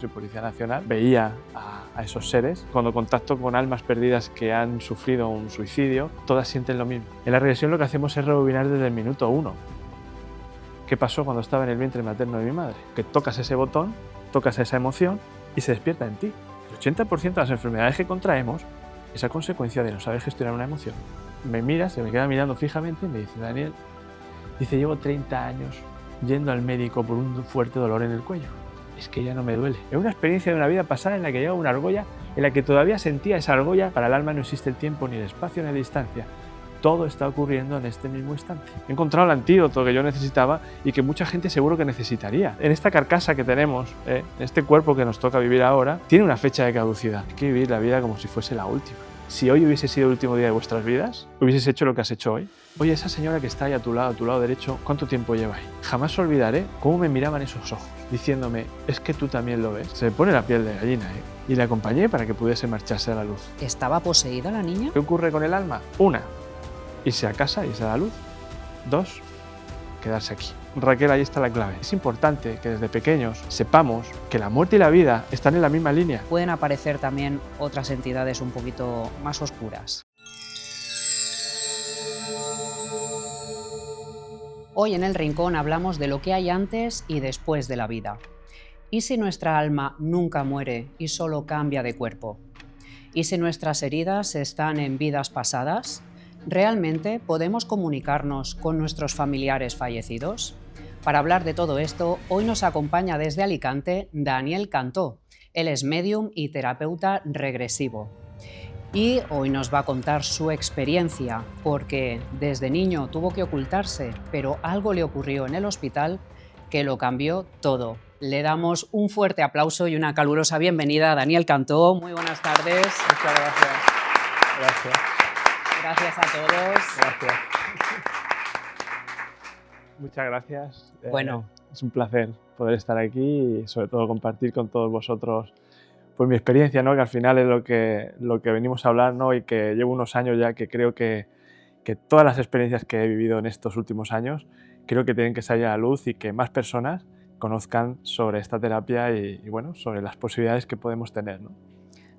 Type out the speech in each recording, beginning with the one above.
Soy Policía Nacional, veía a esos seres. Cuando contacto con almas perdidas que han sufrido un suicidio, todas sienten lo mismo. En la regresión lo que hacemos es rebobinar desde el minuto 1. ¿Qué pasó cuando estaba en el vientre materno de mi madre? Que tocas ese botón, tocas esa emoción y se despierta en ti. El 80% de las enfermedades que contraemos es a consecuencia de no saber gestionar una emoción. Me mira, se me queda mirando fijamente y me dice: Daniel, dice, llevo 30 años yendo al médico por un fuerte dolor en el cuello. Es que ya no me duele. Es una experiencia de una vida pasada en la que llevo una argolla, en la que todavía sentía esa argolla. Para el alma no existe el tiempo, ni el espacio, ni la distancia. Todo está ocurriendo en este mismo instante. He encontrado el antídoto que yo necesitaba y que mucha gente seguro que necesitaría. En esta carcasa que tenemos, en este cuerpo que nos toca vivir ahora, tiene una fecha de caducidad. Hay que vivir la vida como si fuese la última. Si hoy hubiese sido el último día de vuestras vidas, hubieses hecho lo que has hecho hoy. Oye, esa señora que está ahí a tu lado derecho, ¿cuánto tiempo lleva ahí? Jamás olvidaré cómo me miraban esos ojos, diciéndome: es que tú también lo ves. Se me pone la piel de gallina, Y le acompañé para que pudiese marcharse a la luz. ¿Estaba poseída la niña? ¿Qué ocurre con el alma? 1, irse a casa, irse a la luz. 2, quedarse aquí. Raquel, ahí está la clave. Es importante que desde pequeños sepamos que la muerte y la vida están en la misma línea. Pueden aparecer también otras entidades un poquito más oscuras. Hoy en El Rincón hablamos de lo que hay antes y después de la vida. ¿Y si nuestra alma nunca muere y solo cambia de cuerpo? ¿Y si nuestras heridas están en vidas pasadas? ¿Realmente podemos comunicarnos con nuestros familiares fallecidos? Para hablar de todo esto, hoy nos acompaña desde Alicante Daniel Cantó. Él es médium y terapeuta regresivo. Y hoy nos va a contar su experiencia, porque desde niño tuvo que ocultarse, pero algo le ocurrió en el hospital que lo cambió todo. Le damos un fuerte aplauso y una calurosa bienvenida a Daniel Cantó. Muy buenas tardes. Muchas gracias. Gracias. Gracias a todos. Gracias. Muchas gracias. Bueno. Es un placer poder estar aquí y sobre todo compartir con todos vosotros pues mi experiencia, ¿no? Que al final es lo que venimos a hablar, ¿no? Y que llevo unos años ya que creo que todas las experiencias que he vivido en estos últimos años creo que tienen que salir a la luz y que más personas conozcan sobre esta terapia y bueno, sobre las posibilidades que podemos tener, ¿no?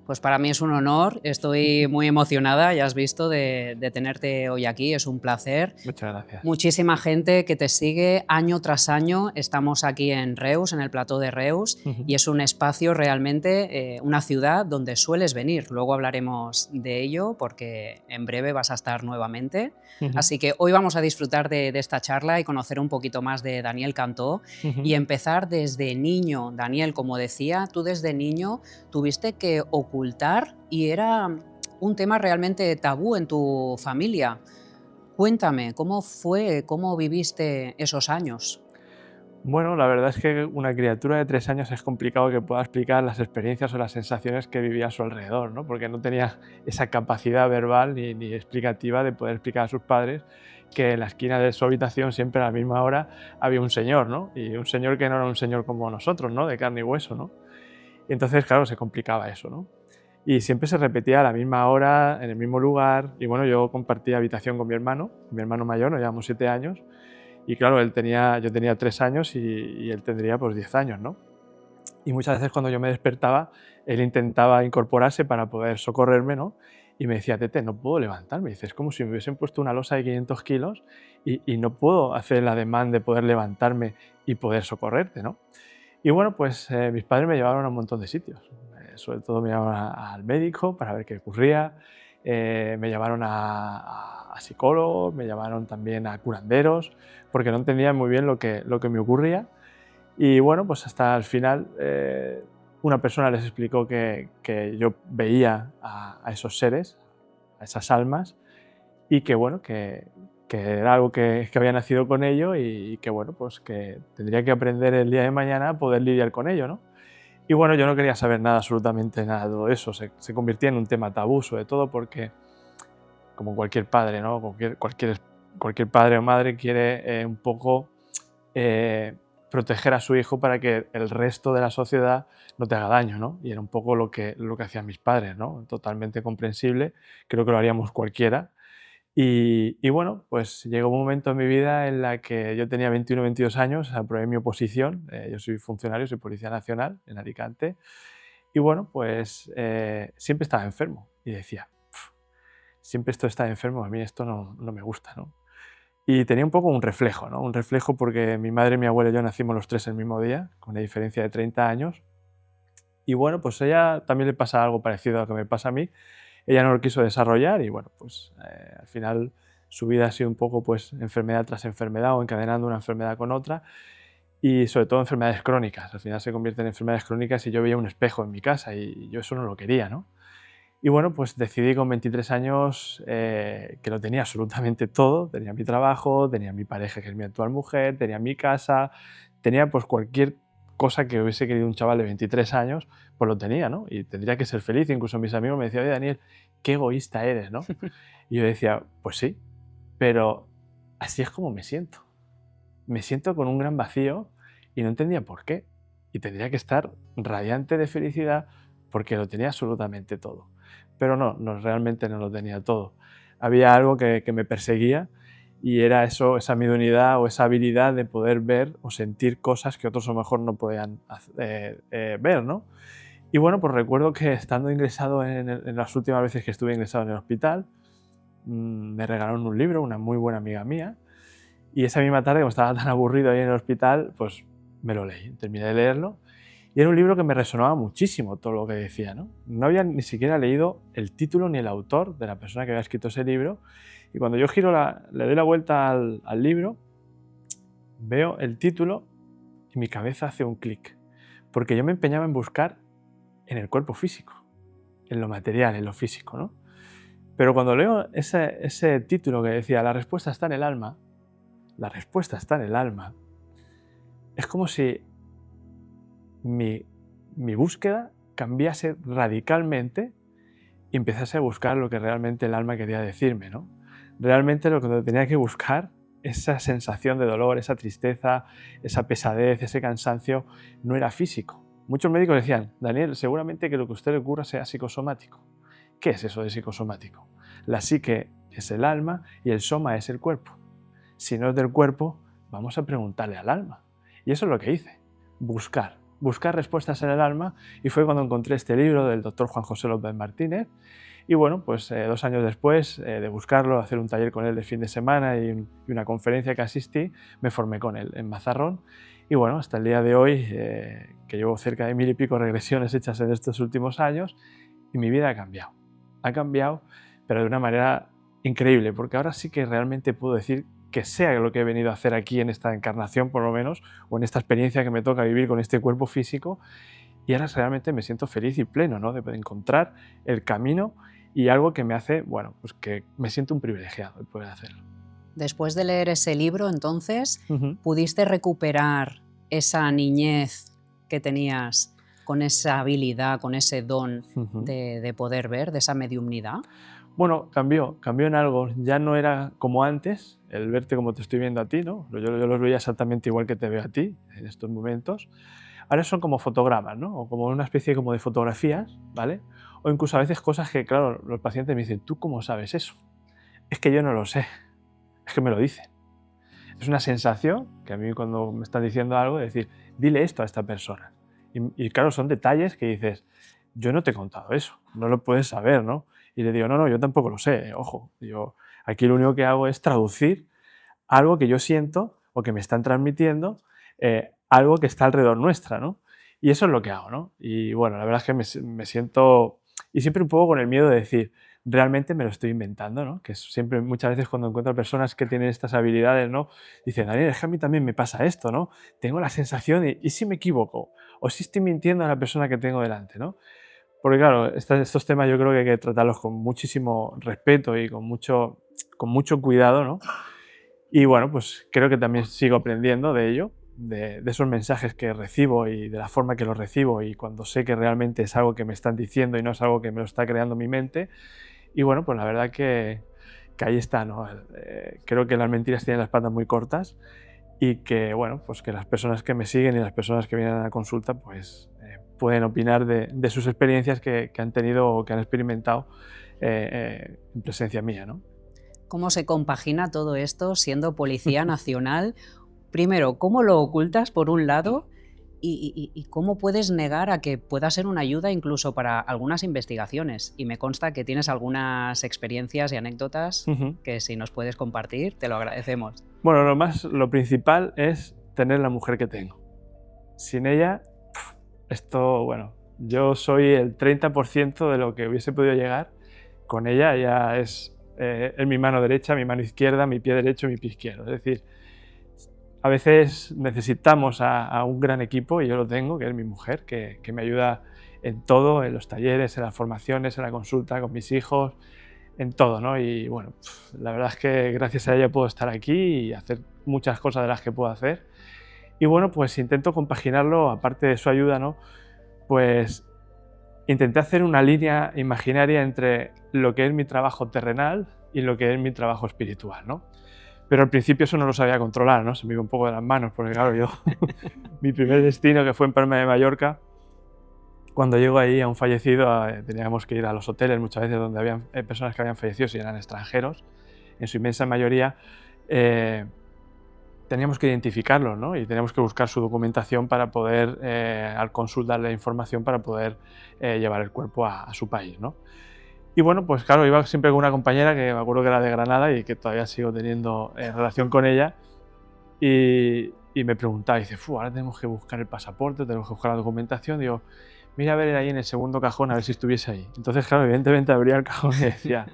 Pues para mí es un honor, estoy muy emocionada, ya has visto, de tenerte hoy aquí, es un placer. Muchas gracias. Muchísima gente que te sigue año tras año, estamos aquí en Reus, en el plató de Reus, y es un espacio realmente, una ciudad donde sueles venir. Luego hablaremos de ello porque en breve vas a estar nuevamente. Así que hoy vamos a disfrutar de esta charla y conocer un poquito más de Daniel Cantó y empezar desde niño. Daniel, como decía, tú desde niño tuviste que ocultar y era un tema realmente tabú en tu familia. Cuéntame, ¿cómo fue, cómo viviste esos años? Bueno, la verdad es que una criatura de 3 años es complicado que pueda explicar las experiencias o las sensaciones que vivía a su alrededor, ¿no? Porque no tenía esa capacidad verbal ni explicativa de poder explicar a sus padres que en la esquina de su habitación siempre a la misma hora había un señor, ¿no? Y un señor que no era un señor como nosotros, ¿no? De carne y hueso, ¿no? Y entonces, claro, se complicaba eso, ¿no? Y siempre se repetía a la misma hora, en el mismo lugar. Y bueno, yo compartía habitación con mi hermano mayor, nos llevamos 7 años. Y claro, yo tenía 3 años y él tendría pues 10 años, ¿no? Y muchas veces cuando yo me despertaba, él intentaba incorporarse para poder socorrerme, ¿no? Y me decía: Tete, no puedo levantarme. Dice: es como si me hubiesen puesto una losa de 500 kilos y no puedo hacer el ademán de poder levantarme y poder socorrerte, ¿no? Y bueno, pues mis padres me llevaron a un montón de sitios. Sobre todo me llevaron al médico para ver qué ocurría, me llevaron a psicólogos, me llevaron también a curanderos, porque no entendían muy bien lo que me ocurría. Y bueno, pues hasta el final una persona les explicó que yo veía a esos seres, a esas almas, y que bueno, que era algo que había nacido con ello y que bueno, pues que tendría que aprender el día de mañana a poder lidiar con ello, ¿no? Y bueno, yo no quería saber nada, absolutamente nada de todo eso. Se convirtió en un tema tabú, sobre todo porque, como cualquier padre, ¿no? Cualquier padre o madre quiere un poco proteger a su hijo para que el resto de la sociedad no te haga daño, ¿no? Y era un poco lo que hacían mis padres, ¿no? Totalmente comprensible, creo que lo haríamos cualquiera. Y bueno, pues llegó un momento en mi vida en la que yo tenía 21 o 22 años, aprobé mi oposición, yo soy funcionario, soy policía nacional en Alicante, y bueno, pues siempre estaba enfermo y decía, siempre esto está enfermo, a mí esto no me gusta, ¿no? Y tenía un poco un reflejo, ¿no? Un reflejo porque mi madre, mi abuela y yo nacimos los tres el mismo día, con una diferencia de 30 años. Y bueno, pues a ella también le pasa algo parecido a lo que me pasa a mí. Ella no lo quiso desarrollar y bueno, pues al final su vida ha sido un poco pues enfermedad tras enfermedad o encadenando una enfermedad con otra y sobre todo enfermedades crónicas. Al final se convierten en enfermedades crónicas y yo veía un espejo en mi casa y yo eso no lo quería, ¿no? Y bueno, pues decidí con 23 años que lo tenía absolutamente todo. Tenía mi trabajo, tenía mi pareja, que es mi actual mujer, tenía mi casa, tenía pues cualquier cosa que hubiese querido un chaval de 23 años, pues lo tenía, ¿no? Y tendría que ser feliz. Incluso mis amigos me decían, oye, Daniel, qué egoísta eres, ¿no? Y yo decía, pues sí, pero así es como me siento. Me siento con un gran vacío y no entendía por qué. Y tendría que estar radiante de felicidad porque lo tenía absolutamente todo. Pero no, realmente no lo tenía todo. Había algo que me perseguía y era eso, esa midunidad o esa habilidad de poder ver o sentir cosas que otros a lo mejor no podían ver, ¿no? Y bueno, pues recuerdo que estando ingresado en las últimas veces que estuve ingresado en el hospital, me regalaron un libro, una muy buena amiga mía, y esa misma tarde, como estaba tan aburrido ahí en el hospital, pues me lo leí, terminé de leerlo. Y era un libro que me resonaba muchísimo todo lo que decía, ¿no? No había ni siquiera leído el título ni el autor de la persona que había escrito ese libro. Y cuando yo le doy la vuelta al libro, veo el título y mi cabeza hace un clic. Porque yo me empeñaba en buscar en el cuerpo físico, en lo material, en lo físico, ¿no? Pero cuando leo ese título que decía la respuesta está en el alma, la respuesta está en el alma, es como si mi, mi búsqueda cambiase radicalmente y empezase a buscar lo que realmente el alma quería decirme, ¿no? Realmente lo que tenía que buscar, esa sensación de dolor, esa tristeza, esa pesadez, ese cansancio, no era físico. Muchos médicos decían, Daniel, seguramente que lo que a usted le ocurra sea psicosomático. ¿Qué es eso de psicosomático? La psique es el alma y el soma es el cuerpo. Si no es del cuerpo, vamos a preguntarle al alma. Y eso es lo que hice, buscar respuestas en el alma, y fue cuando encontré este libro del doctor Juan José López Martínez. Y bueno, pues 2 años después de buscarlo, hacer un taller con él de fin de semana y una conferencia que asistí, me formé con él en Mazarrón. Y bueno, hasta el día de hoy, que llevo cerca de 1000 y pico regresiones hechas en estos últimos años, y mi vida ha cambiado. Ha cambiado, pero de una manera increíble, porque ahora sí que realmente puedo decir que sea lo que he venido a hacer aquí en esta encarnación, por lo menos, o en esta experiencia que me toca vivir con este cuerpo físico, y ahora realmente me siento feliz y pleno, ¿no? De encontrar el camino y algo que me hace, bueno, pues que me siento un privilegiado de poder hacerlo. Después de leer ese libro, entonces, Ujú. ¿pudiste recuperar esa niñez que tenías con esa habilidad, con ese don Ujú. de poder ver, de esa mediumnidad? Bueno, cambió en algo. Ya no era como antes, el verte como te estoy viendo a ti, ¿no? Yo los veía exactamente igual que te veo a ti en estos momentos. Ahora son como fotogramas, ¿no? O como una especie como de fotografías, ¿vale? O incluso a veces cosas que, claro, los pacientes me dicen, ¿tú cómo sabes eso? Es que yo no lo sé, es que me lo dicen. Es una sensación que a mí cuando me están diciendo algo, de decir, dile esto a esta persona. Y claro, son detalles que dices, yo no te he contado eso, no lo puedes saber, ¿no? Y le digo, no, yo tampoco lo sé, ojo. Yo aquí lo único que hago es traducir algo que yo siento o que me están transmitiendo, algo que está alrededor nuestra, ¿no? Y eso es lo que hago, ¿no? Y bueno, la verdad es que me siento, y siempre un poco con el miedo de decir, realmente me lo estoy inventando, ¿no? Que siempre, muchas veces cuando encuentro personas que tienen estas habilidades, ¿no? Dicen, Daniel, es que a mí también me pasa esto, ¿no? Tengo la sensación de, ¿y si me equivoco? ¿O si estoy mintiendo a la persona que tengo delante, ¿no? Porque claro, estos temas yo creo que hay que tratarlos con muchísimo respeto y con mucho cuidado, ¿no? Y bueno, pues creo que también sigo aprendiendo de ello, de esos mensajes que recibo y de la forma que los recibo, y cuando sé que realmente es algo que me están diciendo y no es algo que me lo está creando mi mente. Y bueno, pues la verdad que ahí está, ¿no? Creo que las mentiras tienen las patas muy cortas y que, bueno, pues que las personas que me siguen y las personas que vienen a la consulta, pues pueden opinar de sus experiencias que han tenido o que han experimentado en presencia mía, ¿no? ¿Cómo se compagina todo esto siendo Policía Nacional? Primero, ¿cómo lo ocultas por un lado? ¿Y cómo puedes negar a que pueda ser una ayuda incluso para algunas investigaciones? Y me consta que tienes algunas experiencias y anécdotas Ujú. que si nos puedes compartir, te lo agradecemos. Bueno, lo principal es tener la mujer que tengo. Sin ella, esto, bueno, yo soy el 30% de lo que hubiese podido llegar. Con ella ya es mi mano derecha, mi mano izquierda, mi pie derecho, mi pie izquierdo. Es decir, a veces necesitamos a un gran equipo, y yo lo tengo, que es mi mujer, que me ayuda en todo, en los talleres, en las formaciones, en la consulta con mis hijos, en todo, ¿no? Y bueno, la verdad es que gracias a ella puedo estar aquí y hacer muchas cosas de las que puedo hacer. Y bueno, pues intento compaginarlo, aparte de su ayuda, ¿no? Pues intenté hacer una línea imaginaria entre lo que es mi trabajo terrenal y lo que es mi trabajo espiritual, ¿no? Pero al principio eso no lo sabía controlar, ¿no? Se me iba un poco de las manos, porque claro, yo, mi primer destino, que fue en Palma de Mallorca, cuando llego ahí a un fallecido, teníamos que ir a los hoteles muchas veces donde habían personas que habían fallecido y eran extranjeros, en su inmensa mayoría. Teníamos que identificarlos, ¿no? Y teníamos que buscar su documentación para poder, al cónsul, darle información para poder llevar el cuerpo a su país, ¿no? Y bueno, pues claro, iba siempre con una compañera que me acuerdo que era de Granada y que todavía sigo teniendo relación con ella, y me preguntaba, y dice, ahora tenemos que buscar el pasaporte, tenemos que buscar la documentación. Digo, mira a ver ahí en el segundo cajón, a ver si estuviese ahí. Entonces, claro, evidentemente abría el cajón y decía,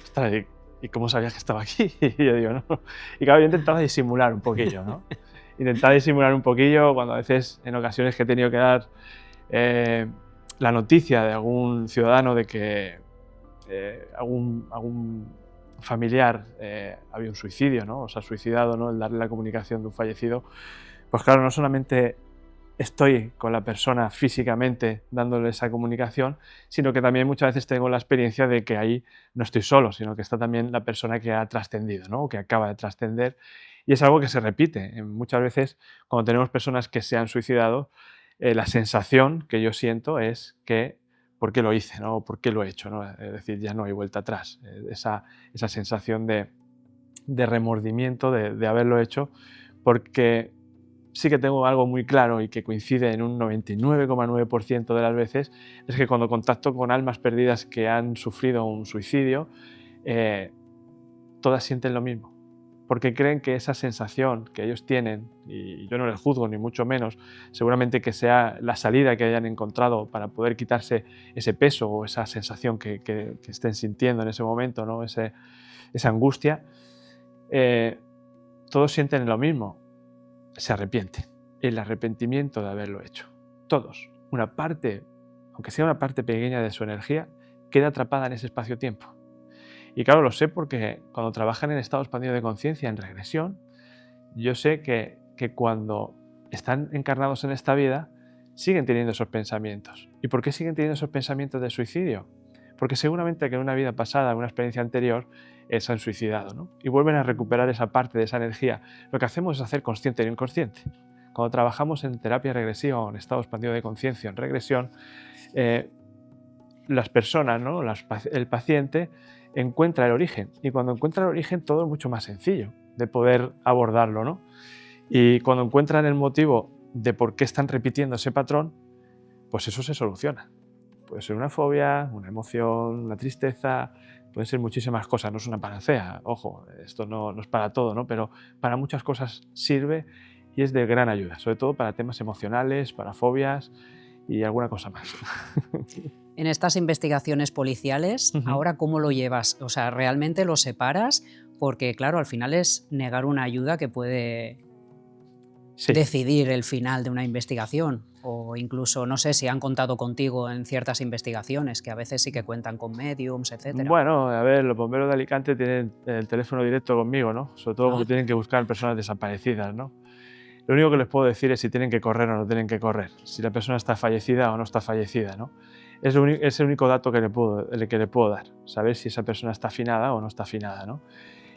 ostras, ¿y cómo sabías que estaba aquí? Y yo digo, no. Y claro, yo intentaba disimular un poquillo, ¿no? Intentaba disimular un poquillo cuando a veces, en ocasiones que he tenido que dar la noticia de algún ciudadano de que algún familiar había un suicidio, ¿no? O se ha suicidado, ¿no? El darle la comunicación de un fallecido, pues claro, no solamente estoy con la persona físicamente dándole esa comunicación, sino que también muchas veces tengo la experiencia de que ahí no estoy solo, sino que está también la persona que ha trascendido, ¿no? O que acaba de trascender. Y es algo que se repite. Muchas veces, cuando tenemos personas que se han suicidado, la sensación que yo siento es que ¿por qué lo hice? ¿No? ¿Por qué lo he hecho? ¿No? Es decir, ya no hay vuelta atrás. Esa sensación de remordimiento de haberlo hecho, porque sí que tengo algo muy claro y que coincide en un 99,9% de las veces, es que cuando contacto con almas perdidas que han sufrido un suicidio, todas sienten lo mismo, porque creen que esa sensación que ellos tienen, y yo no les juzgo ni mucho menos, seguramente que sea la salida que hayan encontrado para poder quitarse ese peso o esa sensación que estén sintiendo en ese momento, ¿no? Esa angustia, todos sienten lo mismo, se arrepienten, el arrepentimiento de haberlo hecho. Todos, una parte, aunque sea una parte pequeña de su energía, queda atrapada en ese espacio-tiempo. Y claro, lo sé porque cuando trabajan en estado expandido de conciencia, en regresión, yo sé que cuando están encarnados en esta vida, siguen teniendo esos pensamientos. ¿Y por qué siguen teniendo esos pensamientos de suicidio? Porque seguramente que en una vida pasada, en una experiencia anterior, se han suicidado, ¿no? Y vuelven a recuperar esa parte de esa energía. Lo que hacemos es hacer consciente e inconsciente. Cuando trabajamos en terapia regresiva o en estado expandido de conciencia, en regresión, las personas, ¿no? El paciente encuentra el origen, y cuando encuentra el origen todo es mucho más sencillo de poder abordarlo, ¿no? Y cuando encuentran el motivo de por qué están repitiendo ese patrón, pues eso se soluciona. Puede ser una fobia, una emoción, una tristeza, pueden ser muchísimas cosas, no es una panacea, ojo, esto no es para todo, ¿no? Pero para muchas cosas sirve y es de gran ayuda, sobre todo para temas emocionales, para fobias y alguna cosa más. En estas investigaciones policiales, ¿ahora cómo lo llevas? O sea, ¿realmente lo separas? Porque, claro, al final es negar una ayuda que puede decidir el final de una investigación. O incluso, no sé si han contado contigo en ciertas investigaciones, que a veces sí que cuentan con mediums, etc. Bueno, a ver, los bomberos de Alicante tienen el teléfono directo conmigo, ¿no? Sobre todo cuando tienen que buscar personas desaparecidas, ¿no? Lo único que les puedo decir es si tienen que correr o no tienen que correr, si la persona está fallecida o no está fallecida, ¿no? Es el único dato que le puedo dar, saber si esa persona está afinada o no está afinada, ¿no?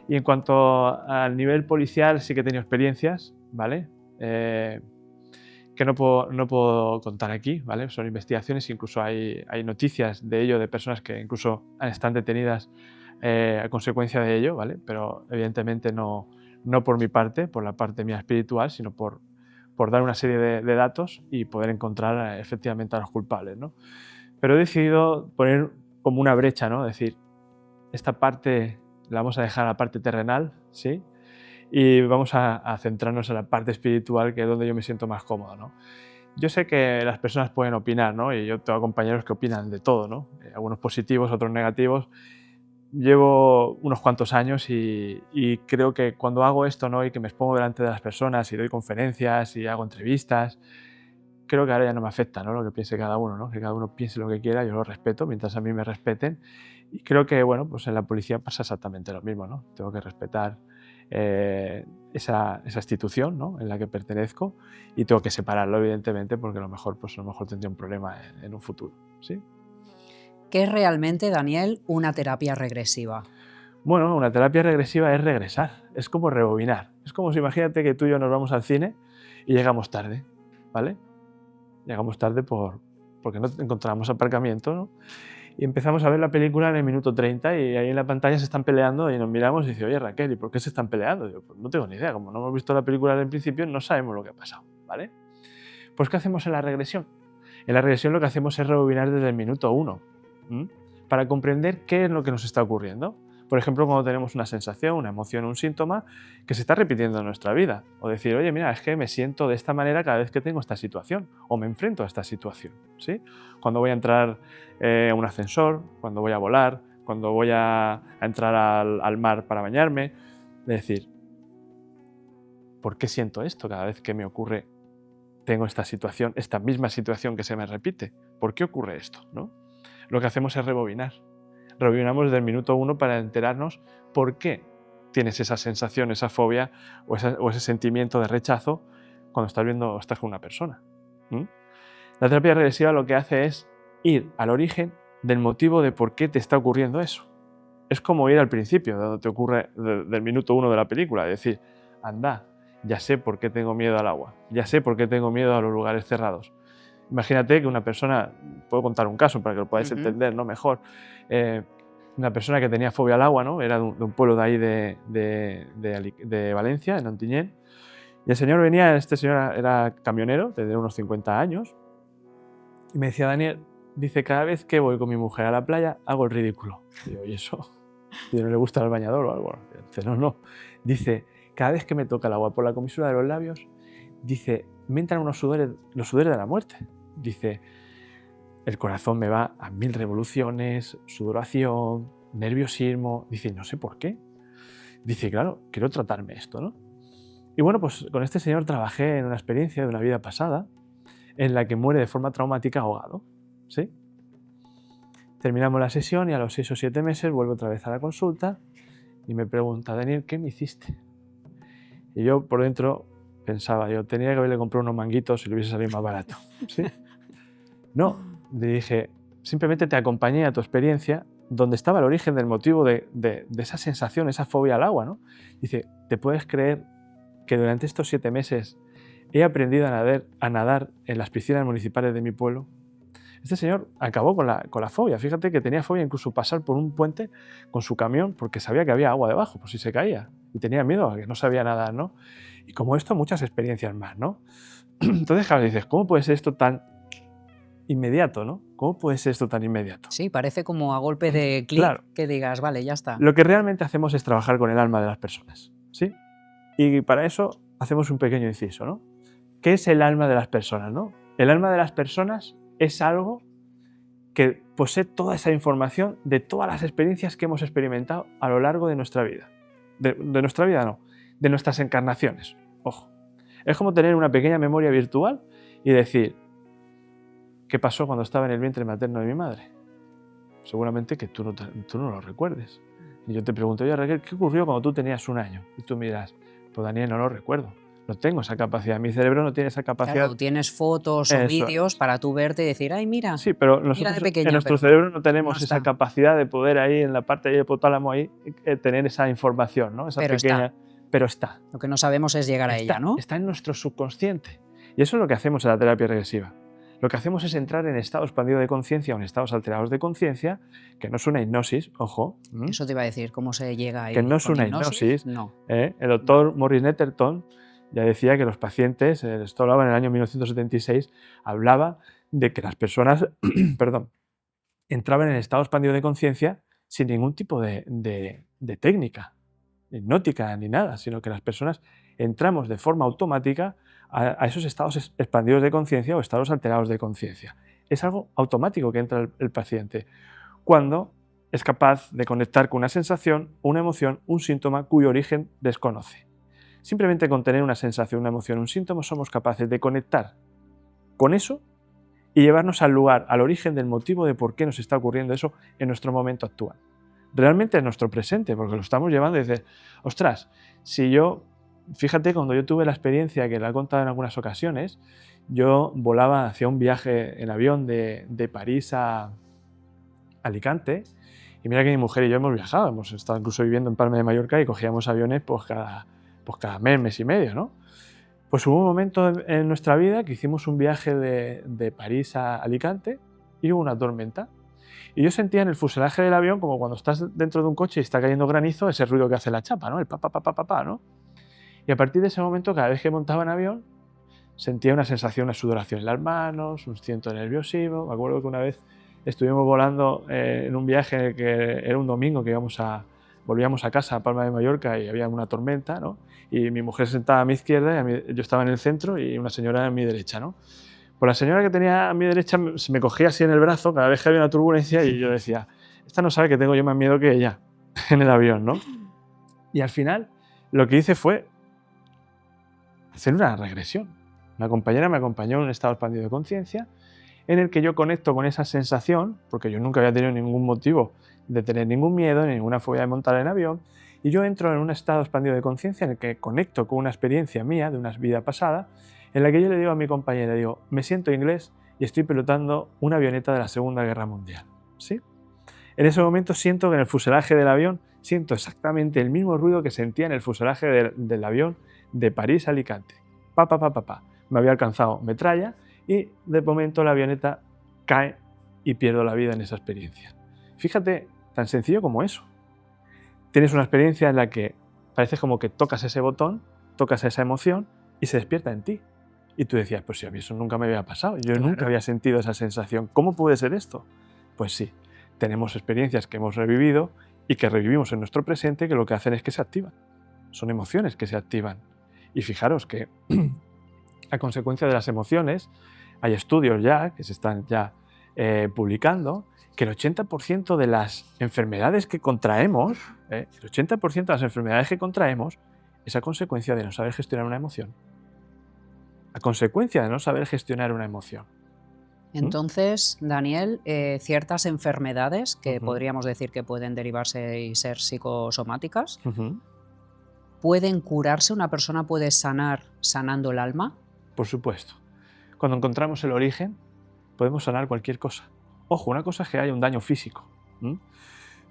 Y en cuanto al nivel policial, sí que he tenido experiencias, ¿vale? Que no puedo contar aquí, ¿vale? Son investigaciones, incluso hay noticias de ello, de personas que incluso están detenidas a consecuencia de ello, ¿vale? Pero evidentemente no por mi parte, por la parte mía espiritual, sino por dar una serie de datos y poder encontrar efectivamente a los culpables, ¿no? Pero he decidido poner como una brecha, ¿no? Es decir, esta parte la vamos a dejar a la parte terrenal, ¿sí? Y vamos a centrarnos en la parte espiritual, que es donde yo me siento más cómodo, ¿no? Yo sé que las personas pueden opinar, ¿no? Y yo tengo compañeros que opinan de todo, ¿no? Algunos positivos, otros negativos. Llevo unos cuantos años y creo que cuando hago esto, ¿no? Y que me expongo delante de las personas y doy conferencias y hago entrevistas, creo que ahora ya no me afecta, ¿no? Lo que piense cada uno, ¿no? Que cada uno piense lo que quiera, yo lo respeto mientras a mí me respeten. Y creo que, bueno, pues en la policía pasa exactamente lo mismo, ¿no? Tengo que respetar esa institución, ¿no? En la que pertenezco, y tengo que separarlo, evidentemente, porque a lo mejor tendría un problema en un futuro, ¿sí? ¿Qué es realmente, Daniel, una terapia regresiva? Bueno, una terapia regresiva es regresar, es como rebobinar. Es como si imagínate que tú y yo nos vamos al cine y llegamos tarde, ¿vale? Llegamos tarde porque no encontramos aparcamiento, ¿no? Y empezamos a ver la película en el minuto 30 y ahí en la pantalla se están peleando y nos miramos y dice, oye Raquel, ¿y por qué se están peleando? Digo, pues no tengo ni idea, como no hemos visto la película desde el principio no sabemos lo que ha pasado, ¿vale? Pues ¿qué hacemos en la regresión? En la regresión lo que hacemos es rebobinar desde el minuto 1, para comprender qué es lo que nos está ocurriendo. Por ejemplo, cuando tenemos una sensación, una emoción, un síntoma que se está repitiendo en nuestra vida. O decir, oye, mira, es que me siento de esta manera cada vez que tengo esta situación o me enfrento a esta situación, ¿sí? Cuando voy a entrar a un ascensor, cuando voy a volar, cuando voy a entrar al mar para bañarme. Es decir, ¿por qué siento esto cada vez que me ocurre? Tengo esta situación, esta misma situación que se me repite. ¿Por qué ocurre esto, no? Lo que hacemos es rebobinar. Rebobinamos desde el minuto 1 para enterarnos por qué tienes esa sensación, esa fobia o ese sentimiento de rechazo cuando estás con una persona. La terapia regresiva lo que hace es ir al origen del motivo de por qué te está ocurriendo eso. Es como ir al principio, donde te ocurre del minuto 1 de la película, es decir, anda, ya sé por qué tengo miedo al agua, ya sé por qué tengo miedo a los lugares cerrados. Imagínate que una persona, puedo contar un caso para que lo podáis entender, ¿no? Mejor. Una persona que tenía fobia al agua, ¿no? Era de un pueblo de ahí de Valencia, en Ontinyent. Y el señor este señor era camionero, tenía unos 50 años, y me decía, Daniel, dice, cada vez que voy con mi mujer a la playa, hago el ridículo. Y digo, ¿y eso? ¿Y no le gusta el bañador o algo? Dice, no. Dice, cada vez que me toca el agua por la comisura de los labios, dice, me entran los sudores de la muerte. Dice, el corazón me va a 1000 revoluciones, sudoración, nerviosismo. Dice, no sé por qué. Dice, claro, quiero tratarme esto, ¿no? Y bueno, pues con este señor trabajé en una experiencia de una vida pasada en la que muere de forma traumática ahogado, ¿sí? Terminamos la sesión y a los 6 o 7 meses vuelvo otra vez a la consulta y me pregunta, Daniel, ¿qué me hiciste? Y yo por dentro pensaba, yo tenía que haberle comprado unos manguitos y le hubiese salido más barato, ¿sí? No, le dije, simplemente te acompañé a tu experiencia donde estaba el origen del motivo de esa sensación, esa fobia al agua, ¿no? Dice, ¿te puedes creer que durante estos 7 meses he aprendido a nadar en las piscinas municipales de mi pueblo? Este señor acabó con la fobia. Fíjate que tenía fobia incluso pasar por un puente con su camión porque sabía que había agua debajo, por si se caía. Y tenía miedo a que no sabía nadar, ¿no? Y como esto, muchas experiencias más, ¿no? Entonces, claro, dices, ¿cómo puede ser esto tan inmediato, ¿no? ¿Cómo puede ser esto tan inmediato? Sí, parece como a golpe de clic, claro, que digas, vale, ya está. Lo que realmente hacemos es trabajar con el alma de las personas, ¿sí? Y para eso hacemos un pequeño inciso, ¿no? ¿Qué es el alma de las personas, no? El alma de las personas es algo que posee toda esa información de todas las experiencias que hemos experimentado a lo largo de nuestra vida. De nuestra vida no, de nuestras encarnaciones. Ojo, es como tener una pequeña memoria virtual y decir, ¿qué pasó cuando estaba en el vientre materno de mi madre? Seguramente que tú no lo recuerdes. Y yo te pregunto, oye Raquel, ¿qué ocurrió cuando tú tenías 1 año? Y tú me dirás, pues Daniel, no lo recuerdo. No tengo esa capacidad, mi cerebro no tiene esa capacidad. Claro, tienes fotos o vídeos para tú verte y decir, ay, mira, sí, pero nosotros, pequeña, en nuestro cerebro no tenemos esa capacidad de poder ahí en la parte del hipotálamo ahí tener esa información, ¿no? Esa pequeña, pero está. Lo que no sabemos es llegar a ella, ¿no? Está en nuestro subconsciente. Y eso es lo que hacemos en la terapia regresiva. lo que hacemos es entrar en estado expandido de conciencia o en estados alterados de conciencia, que no es una hipnosis, ojo. Eso te iba a decir, ¿cómo se llega ahí? Que no es ¿Con una hipnosis. No. El doctor Morris Netterton ya decía que los pacientes, esto hablaba en el año 1976, hablaba de que las personas perdón, entraban en estado expandido de conciencia sin ningún tipo de técnica hipnótica ni nada, sino que las personas entramos de forma automática a esos estados expandidos de conciencia o estados alterados de conciencia. Es algo automático que entra el paciente cuando es capaz de conectar con una sensación, una emoción, un síntoma cuyo origen desconoce. Simplemente con tener una sensación, una emoción, un síntoma, somos capaces de conectar con eso y llevarnos al lugar, al origen del motivo de por qué nos está ocurriendo eso en nuestro momento actual. Realmente en nuestro presente, porque lo estamos llevando y dices, ostras, si yo, fíjate, cuando yo tuve la experiencia, que la he contado en algunas ocasiones, yo volaba hacia un viaje en avión de París a Alicante, y mira que mi mujer y yo hemos viajado, hemos estado incluso viviendo en Palma de Mallorca y cogíamos aviones pues cada mes y medio, ¿no? Pues hubo un momento en nuestra vida que hicimos un viaje de París a Alicante y hubo una tormenta. Y yo sentía en el fuselaje del avión, como cuando estás dentro de un coche y está cayendo granizo, ese ruido que hace la chapa, ¿no? El pa, pa, pa, pa, pa, pa, ¿no? Y a partir de ese momento, cada vez que montaba en avión, sentía una sensación, una sudoración en las manos, un cierto nerviosismo. Me acuerdo que una vez estuvimos volando en un viaje que era un domingo que volvíamos a casa a Palma de Mallorca y había una tormenta, ¿no? Y mi mujer se sentaba a mi izquierda y yo estaba en el centro y una señora a mi derecha, ¿no? Pues la señora que tenía a mi derecha me cogía así en el brazo cada vez que había una turbulencia y yo decía, esta no sabe que tengo yo más miedo que ella en el avión, ¿no? Y al final lo que hice fue hacer una regresión. Una compañera me acompañó en un estado expandido de conciencia en el que yo conecto con esa sensación, porque yo nunca había tenido ningún motivo de tener ningún miedo ni ninguna fobia de montar en avión, y yo entro en un estado expandido de conciencia en el que conecto con una experiencia mía de una vida pasada, en la que yo le digo a mi compañera, digo, me siento inglés y estoy pilotando una avioneta de la Segunda Guerra Mundial. ¿Sí? En ese momento siento que en el fuselaje del avión, siento exactamente el mismo ruido que sentía en el fuselaje del avión de París a Alicante. Pa, pa, pa, pa, pa. Me había alcanzado metralla y de momento la avioneta cae y pierdo la vida en esa experiencia. Fíjate, tan sencillo como eso. Tienes una experiencia en la que parece como que tocas ese botón, tocas esa emoción y se despierta en ti. Y tú decías, pues si a mí eso nunca me había pasado, yo nunca había sentido esa sensación. ¿Cómo puede ser esto? Pues sí, tenemos experiencias que hemos revivido y que revivimos en nuestro presente que lo que hacen es que se activan. Son emociones que se activan. Y fijaros que a consecuencia de las emociones hay estudios ya que se están ya publicando que el 80% de las enfermedades que contraemos, el 80% de las enfermedades que contraemos es a consecuencia de no saber gestionar una emoción. A consecuencia de no saber gestionar una emoción. Entonces, Daniel, ciertas enfermedades que podríamos decir que pueden derivarse y ser psicosomáticas, ¿pueden curarse? ¿Una persona puede sanar sanando el alma? Por supuesto. Cuando encontramos el origen, podemos sanar cualquier cosa. Ojo, una cosa es que haya un daño físico.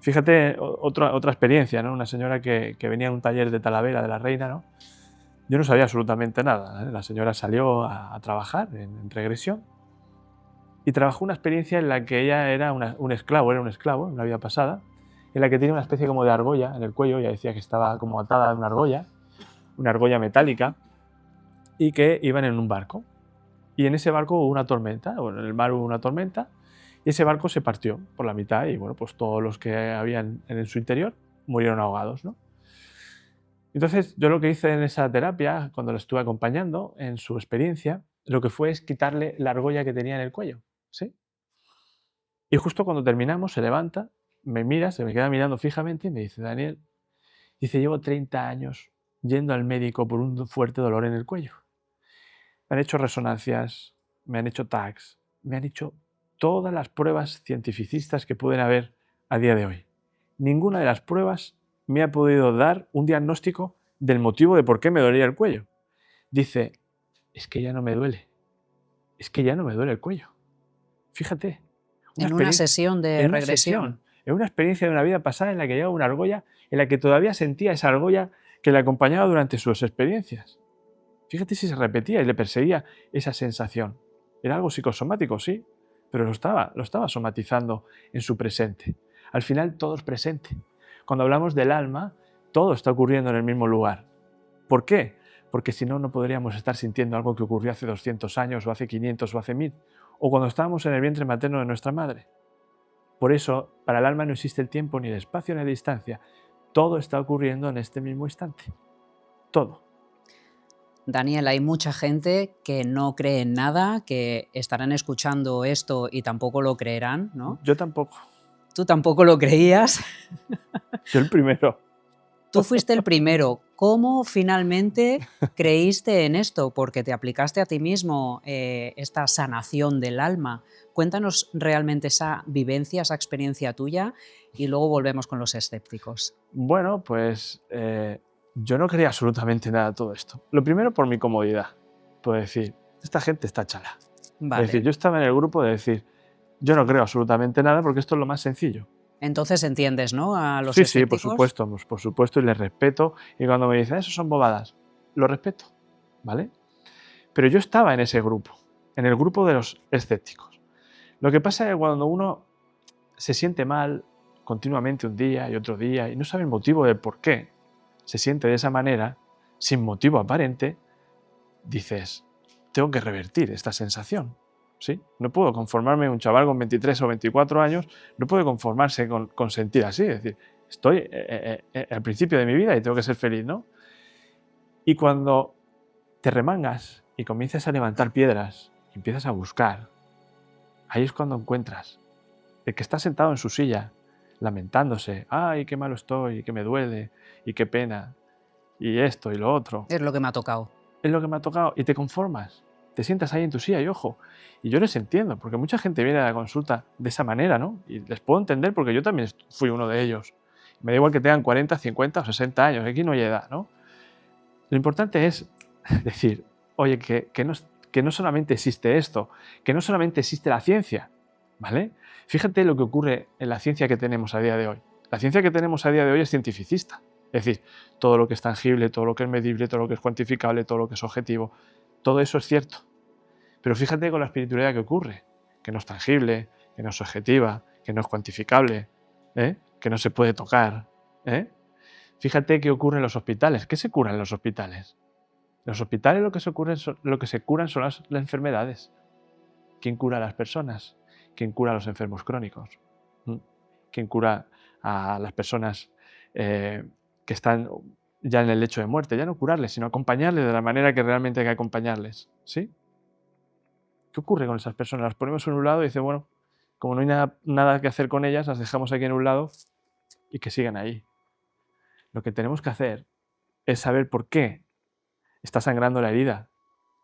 Fíjate, otra experiencia, ¿no? Una señora que venía a un taller de Talavera de la Reina, ¿no? Yo no sabía absolutamente nada, ¿eh? La señora salió a trabajar en regresión y trabajó una experiencia en la que ella era un esclavo en la vida pasada, en la que tenía una especie como de argolla en el cuello. Ella decía que estaba como atada a una argolla metálica, y que iban en un barco. Y en ese barco hubo una tormenta, bueno, en el mar hubo una tormenta, y ese barco se partió por la mitad y bueno, pues todos los que habían en su interior murieron ahogados, ¿no? Entonces yo lo que hice en esa terapia, cuando la estuve acompañando en su experiencia, lo que fue es quitarle la argolla que tenía en el cuello, ¿sí? Y justo cuando terminamos se levanta, me mira, se me queda mirando fijamente y me dice, Daniel, dice, llevo 30 años yendo al médico por un fuerte dolor en el cuello. Me han hecho resonancias, me han hecho tags, me han hecho todas las pruebas cientificistas que pueden haber a día de hoy. Ninguna de las pruebas me ha podido dar un diagnóstico del motivo de por qué me dolía el cuello. Dice, es que ya no me duele. Es que ya no me duele el cuello. Fíjate. En una sesión de regresión. En una experiencia de una vida pasada en la que llevaba una argolla, en la que todavía sentía esa argolla que le acompañaba durante sus experiencias. Fíjate si se repetía y le perseguía esa sensación. Era algo psicosomático, sí, pero lo estaba somatizando en su presente. Al final todo es presente. Cuando hablamos del alma, todo está ocurriendo en el mismo lugar. ¿Por qué? Porque si no, no podríamos estar sintiendo algo que ocurrió hace 200 años, o hace 500, o hace 1000, o cuando estábamos en el vientre materno de nuestra madre. Por eso, para el alma no existe el tiempo, ni el espacio, ni la distancia. Todo está ocurriendo en este mismo instante. Todo. Daniel, hay mucha gente que no cree en nada, que estarán escuchando esto y tampoco lo creerán, ¿no? Yo tampoco. Tú tampoco lo creías. Yo el primero. Tú fuiste el primero. ¿Cómo finalmente creíste en esto? Porque te aplicaste a ti mismo esta sanación del alma. Cuéntanos realmente esa vivencia, esa experiencia tuya y luego volvemos con los escépticos. Bueno, pues yo no creía absolutamente nada de todo esto. Lo primero por mi comodidad. Puedo decir, esta gente está chala. Vale. Es decir, yo estaba en el grupo de decir, yo no creo absolutamente nada porque esto es lo más sencillo. Entonces entiendes, ¿no? A los Sí, escépticos. por supuesto, y les respeto. Y cuando me dicen, eso son bobadas, lo respeto, ¿vale? Pero yo estaba en ese grupo, en el grupo de los escépticos. Lo que pasa es que cuando uno se siente mal continuamente un día y otro día y no sabe el motivo del por qué se siente de esa manera, sin motivo aparente, dices, tengo que revertir esta sensación. ¿Sí? No puedo conformarme, un chaval con 23 o 24 años, no puede conformarse con sentir así. Es decir, estoy al principio de mi vida y tengo que ser feliz, ¿no? Y cuando te remangas y comienzas a levantar piedras y empiezas a buscar, ahí es cuando encuentras el que está sentado en su silla, lamentándose, ay, qué malo estoy, y qué me duele, y qué pena, y esto y lo otro. Es lo que me ha tocado. Es lo que me ha tocado, y te conformas. Te sientas ahí en tu silla y ojo. Y yo les entiendo, porque mucha gente viene a la consulta de esa manera, ¿no? Y les puedo entender porque yo también fui uno de ellos. Me da igual que tengan 40, 50 o 60 años, aquí no hay edad, ¿no? Lo importante es decir, oye, que no solamente existe esto, que no solamente existe la ciencia, ¿vale? Fíjate lo que ocurre en la ciencia que tenemos a día de hoy. La ciencia que tenemos a día de hoy es cientificista. Es decir, todo lo que es tangible, todo lo que es medible, todo lo que es cuantificable, todo lo que es objetivo, todo eso es cierto. Pero fíjate con la espiritualidad que ocurre, que no es tangible, que no es objetiva, que no es cuantificable, que no se puede tocar. Fíjate qué ocurre en los hospitales. ¿Qué se cura en los hospitales? En los hospitales lo que se curan son las enfermedades. ¿Quién cura a las personas? ¿Quién cura a los enfermos crónicos? ¿Quién cura a las personas que están ya en el lecho de muerte? Ya no curarles, sino acompañarles de la manera que realmente hay que acompañarles. ¿Sí? ¿Qué ocurre con esas personas? Las ponemos en un lado y dice, bueno, como no hay nada que hacer con ellas, las dejamos aquí en un lado y que sigan ahí. Lo que tenemos que hacer es saber por qué está sangrando la herida.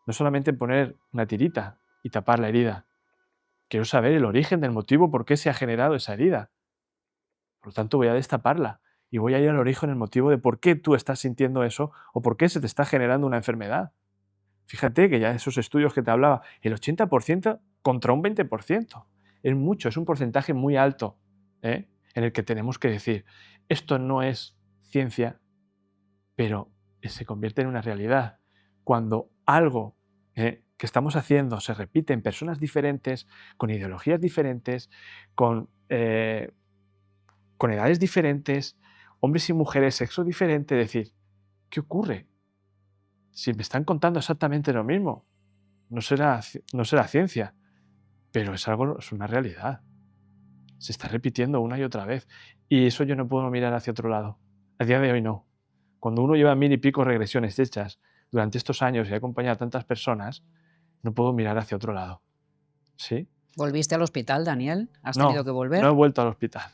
No solamente poner una tirita y tapar la herida. Quiero saber el origen del motivo por qué se ha generado esa herida. Por lo tanto, voy a destaparla y voy a ir al origen, el motivo de por qué tú estás sintiendo eso o por qué se te está generando una enfermedad. Fíjate que ya esos estudios que te hablaba, el 80% contra un 20%. Es mucho, es un porcentaje muy alto, en el que tenemos que decir, esto no es ciencia, pero se convierte en una realidad. Cuando algo que estamos haciendo se repite en personas diferentes, con ideologías diferentes, con edades diferentes, hombres y mujeres, sexo diferente, decir, ¿qué ocurre? Si me están contando exactamente lo mismo, no será ciencia, pero es una realidad. Se está repitiendo una y otra vez. Y eso yo no puedo mirar hacia otro lado. A día de hoy no. Cuando uno lleva 1000 y pico regresiones hechas durante estos años y ha acompañado a tantas personas, no puedo mirar hacia otro lado. ¿Sí? ¿Volviste al hospital, Daniel? ¿Has tenido que volver? No he vuelto al hospital.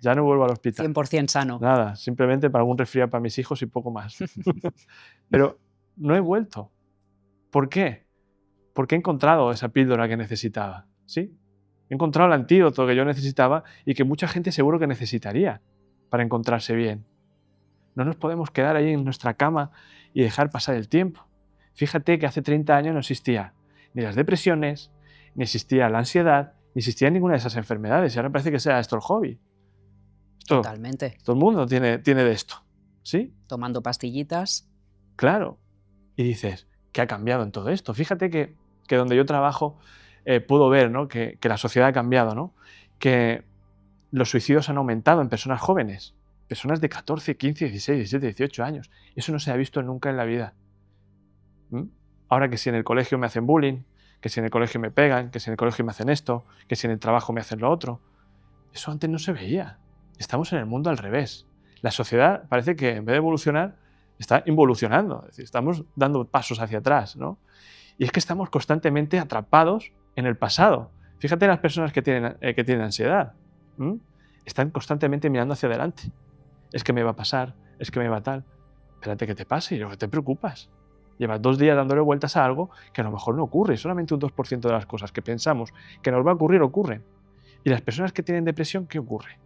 Ya no vuelvo al hospital. 100% sano. Nada, simplemente para algún resfriado para mis hijos y poco más. Pero no he vuelto. ¿Por qué? Porque he encontrado esa píldora que necesitaba. ¿Sí? He encontrado el antídoto que yo necesitaba y que mucha gente seguro que necesitaría para encontrarse bien. No nos podemos quedar ahí en nuestra cama y dejar pasar el tiempo. Fíjate que hace 30 años no existía ni las depresiones, ni existía la ansiedad, ni existía ninguna de esas enfermedades. Y ahora parece que sea esto el hobby. Totalmente. Todo el mundo tiene de esto. ¿Sí? Tomando pastillitas. Claro. Y dices, ¿qué ha cambiado en todo esto? Fíjate que que donde yo trabajo puedo ver, ¿no? que la sociedad ha cambiado, ¿no? Que los suicidios han aumentado en personas jóvenes, personas de 14, 15, 16, 17, 18 años. Eso no se ha visto nunca en la vida. ¿Mm? Ahora que si en el colegio me hacen bullying, que si en el colegio me pegan, que si en el colegio me hacen esto, que si en el trabajo me hacen lo otro. Eso antes no se veía. Estamos en el mundo al revés. La sociedad parece que en vez de evolucionar, está involucionando. Es decir, estamos dando pasos hacia atrás, ¿no? Y es que estamos constantemente atrapados en el pasado. Fíjate en las personas que tienen ansiedad. ¿Mm? Están constantemente mirando hacia adelante. Es que me va a pasar, es que me va tal. Espérate que te pase y luego te preocupas. Llevas 2 días dándole vueltas a algo que a lo mejor no ocurre. Solamente un 2% de las cosas que pensamos que nos va a ocurrir, ocurren. Y las personas que tienen depresión, ¿qué ocurre?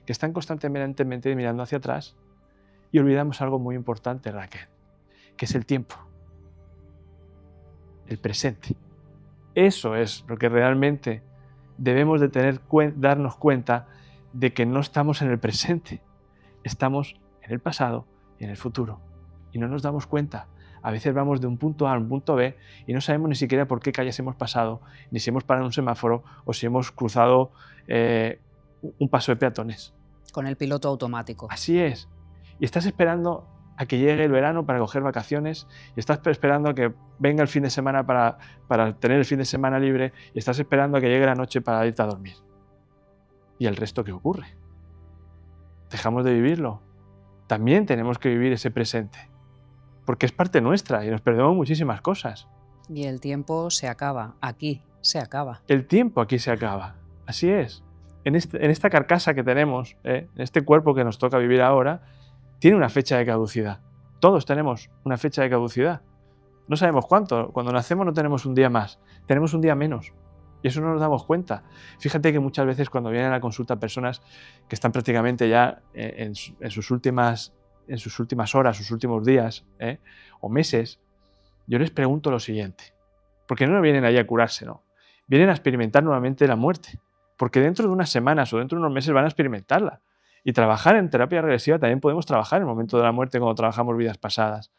Que están constantemente mirando hacia atrás y olvidamos algo muy importante, Raquel, que es el tiempo, el presente. Eso es lo que realmente debemos de darnos cuenta de que no estamos en el presente, estamos en el pasado y en el futuro. Y no nos damos cuenta. A veces vamos de un punto A a un punto B y no sabemos ni siquiera por qué calles hemos pasado, ni si hemos parado en un semáforo o si hemos cruzado un paso de peatones. Con el piloto automático. Así es. Y estás esperando a que llegue el verano para coger vacaciones y estás esperando a que venga el fin de semana para tener el fin de semana libre y estás esperando a que llegue la noche para irte a dormir. ¿Y el resto qué ocurre? ¿Dejamos de vivirlo? También tenemos que vivir ese presente, porque es parte nuestra y nos perdemos muchísimas cosas. Y el tiempo se acaba, aquí se acaba. El tiempo aquí se acaba, así es. En esta carcasa que tenemos, en este cuerpo que nos toca vivir ahora, tiene una fecha de caducidad. Todos tenemos una fecha de caducidad. No sabemos cuánto. Cuando nacemos no tenemos un día más, tenemos un día menos. Y eso no nos damos cuenta. Fíjate que muchas veces cuando vienen a la consulta personas que están prácticamente ya en sus últimas horas, sus últimos días o meses, yo les pregunto lo siguiente. Porque no vienen ahí a curarse, no. Vienen a experimentar nuevamente la muerte. Porque dentro de unas semanas o dentro de unos meses van a experimentarla. Y trabajar en terapia regresiva también podemos trabajar en el momento de la muerte cuando trabajamos vidas pasadas.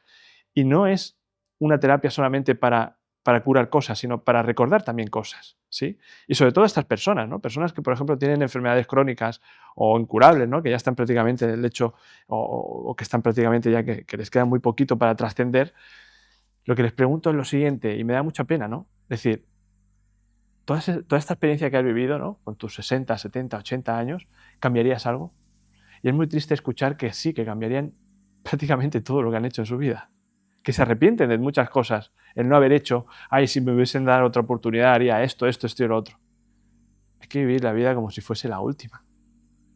Y no es una terapia solamente para curar cosas, sino para recordar también cosas, ¿sí? Y sobre todo estas personas, ¿no? Personas que, por ejemplo, tienen enfermedades crónicas o incurables, ¿no? Que ya están prácticamente en el lecho o que están prácticamente ya que les queda muy poquito para trascender. Lo que les pregunto es lo siguiente, y me da mucha pena, ¿no? Es decir, toda esta experiencia que has vivido, ¿no? Con tus 60, 70, 80 años, ¿cambiarías algo? Y es muy triste escuchar que sí, que cambiarían prácticamente todo lo que han hecho en su vida. Que se arrepienten de muchas cosas, el no haber hecho, ay, si me hubiesen dado otra oportunidad, haría esto y lo otro. Hay que vivir la vida como si fuese la última.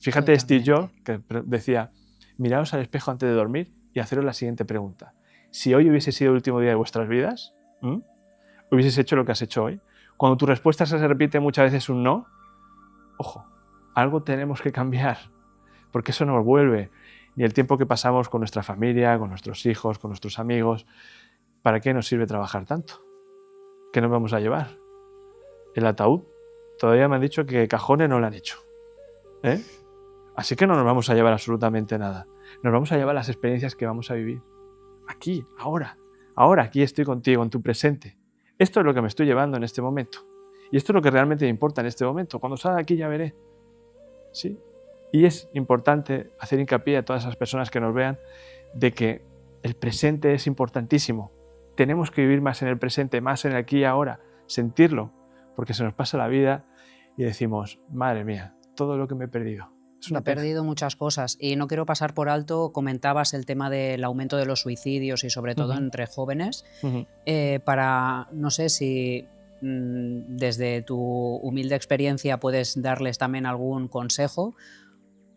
Fíjate, Steve Jobs, que decía, miraos al espejo antes de dormir y haceros la siguiente pregunta. Si hoy hubiese sido el último día de vuestras vidas, ¿hubieses hecho lo que has hecho hoy? Cuando tu respuesta se repite muchas veces un no, ojo, algo tenemos que cambiar, porque eso nos vuelve. Ni el tiempo que pasamos con nuestra familia, con nuestros hijos, con nuestros amigos. ¿Para qué nos sirve trabajar tanto? ¿Qué nos vamos a llevar? El ataúd. Todavía me han dicho que cajones no lo han hecho. Así que no nos vamos a llevar absolutamente nada. Nos vamos a llevar las experiencias que vamos a vivir. Aquí, ahora. Ahora, aquí estoy contigo, en tu presente. Esto es lo que me estoy llevando en este momento. Y esto es lo que realmente me importa en este momento. Cuando salga de aquí ya veré. ¿Sí? Y es importante hacer hincapié a todas esas personas que nos vean de que el presente es importantísimo. Tenemos que vivir más en el presente, más en el aquí y ahora, sentirlo, porque se nos pasa la vida y decimos, madre mía, todo lo que me he perdido. Me he perdido muchas cosas y no quiero pasar por alto, comentabas el tema del aumento de los suicidios y sobre todo entre jóvenes, para, no sé si desde tu humilde experiencia puedes darles también algún consejo